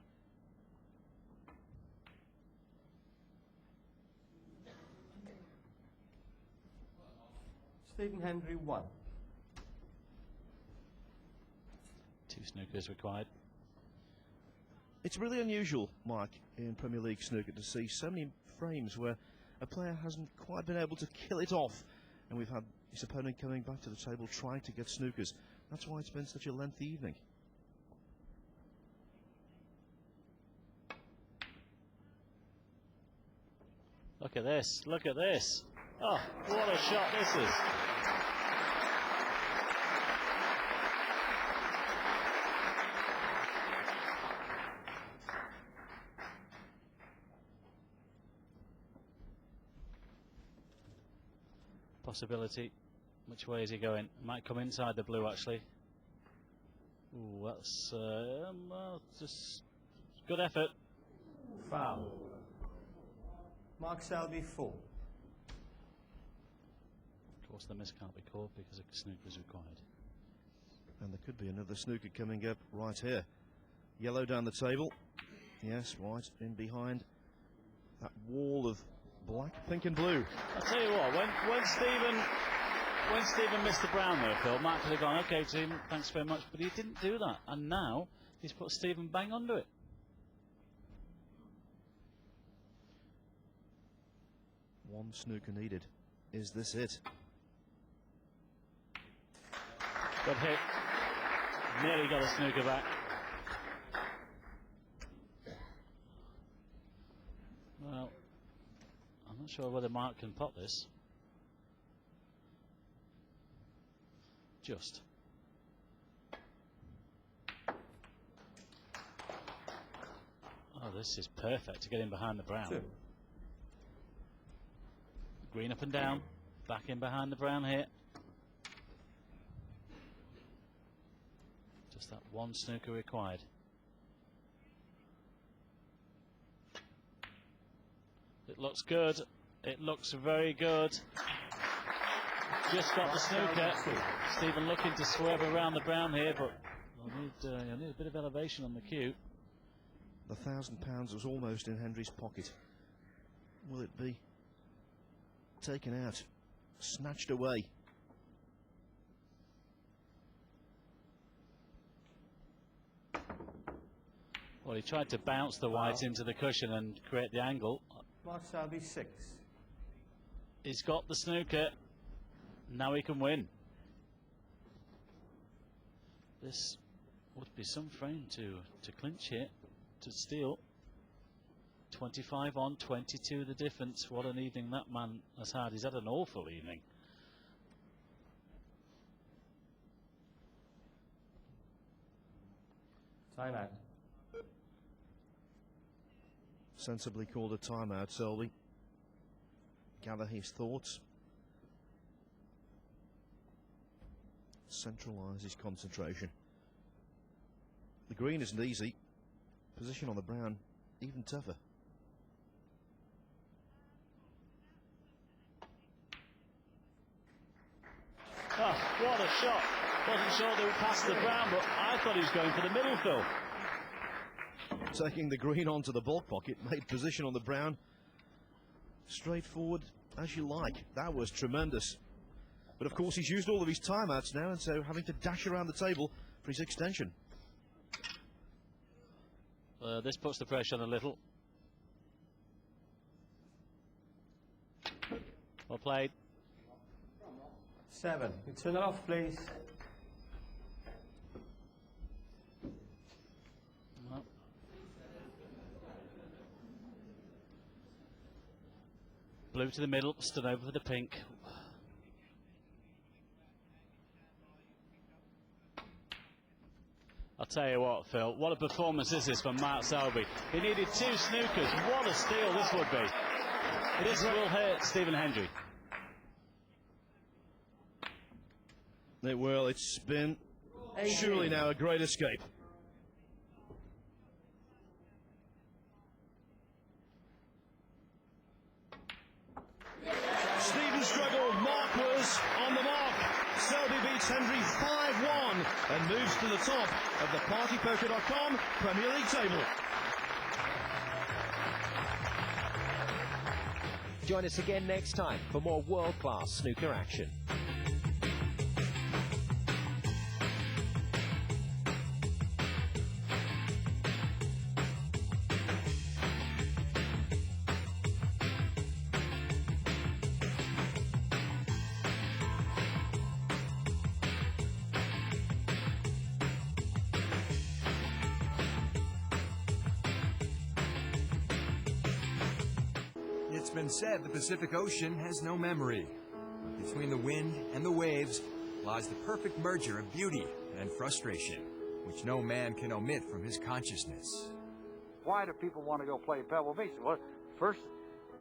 Stephen Hendry 1. 2 snookers required. It's really unusual, Mike, in Premier League snooker to see so many frames where a player hasn't quite been able to kill it off, and we've had his opponent coming back to the table trying to get snookers. That's why it's been such a lengthy evening. Look at this, look at this. Oh, what a shot this is. Possibility. Which way is he going? Might come inside the blue actually. Ooh, that's well, just good effort. Foul. Mark Selby 4. Of course the miss can't be called because a snooker is required. And there could be another snooker coming up right here. Yellow down the table. Yes, right in behind that wall of black, pink and blue. I'll tell you what, when Stephen missed the brown there, Phil, Mark could have gone, okay team, thanks very much, but he didn't do that, and now he's put Stephen bang under it. One snooker needed. Is this it? Good hit. Nearly got a snooker back. Well, I'm not sure whether Mark can pot this. Just. Oh, this is perfect to get in behind the brown. 2. Green up and down, back in behind the brown here. Just that one snooker required. It looks good. It looks very good. Just got the snooker. Stephen looking to swerve around the brown here, but I need a bit of elevation on the cue. The £1,000 was almost in Hendry's pocket. Will it be taken out, snatched away? Well, he tried to bounce the white into the cushion and create the angle. Mark Selby 6. He's got the snooker. Now he can win. This would be some frame to clinch here, to steal. 25 on, 22 the difference. What an evening that man has had. He's had an awful evening. Time out. Sensibly called a timeout, Selby. Gather his thoughts. Centralise his concentration. The green isn't easy. Position on the brown even tougher. Oh, what a shot. Wasn't sure they would pass the brown, but I thought he was going for the middle, Phil. Taking the green onto the baulk pocket, made position on the brown straightforward as you like. That was tremendous. But of course he's used all of his timeouts now, and so having to dash around the table for his extension. This puts the pressure on a little. Well played. 7. You turn it off, please. Well. Blue to the middle, stood over for the pink. I'll tell you what, Phil, what a performance this is from Mark Selby. He needed 2 snookers. What a steal this would be. This will hurt Stephen Hendry. It will. It's been surely now a great escape. Stephen struggled. Mark was on the mark. Selby beats Hendry 5-1 and moves to the top of the partypoker.com Premier League table. Join us again next time for more world-class snooker action. It's been said the Pacific Ocean has no memory. But between the wind and the waves lies the perfect merger of beauty and frustration, which no man can omit from his consciousness. Why do people want to go play Pebble Beach? Well, first,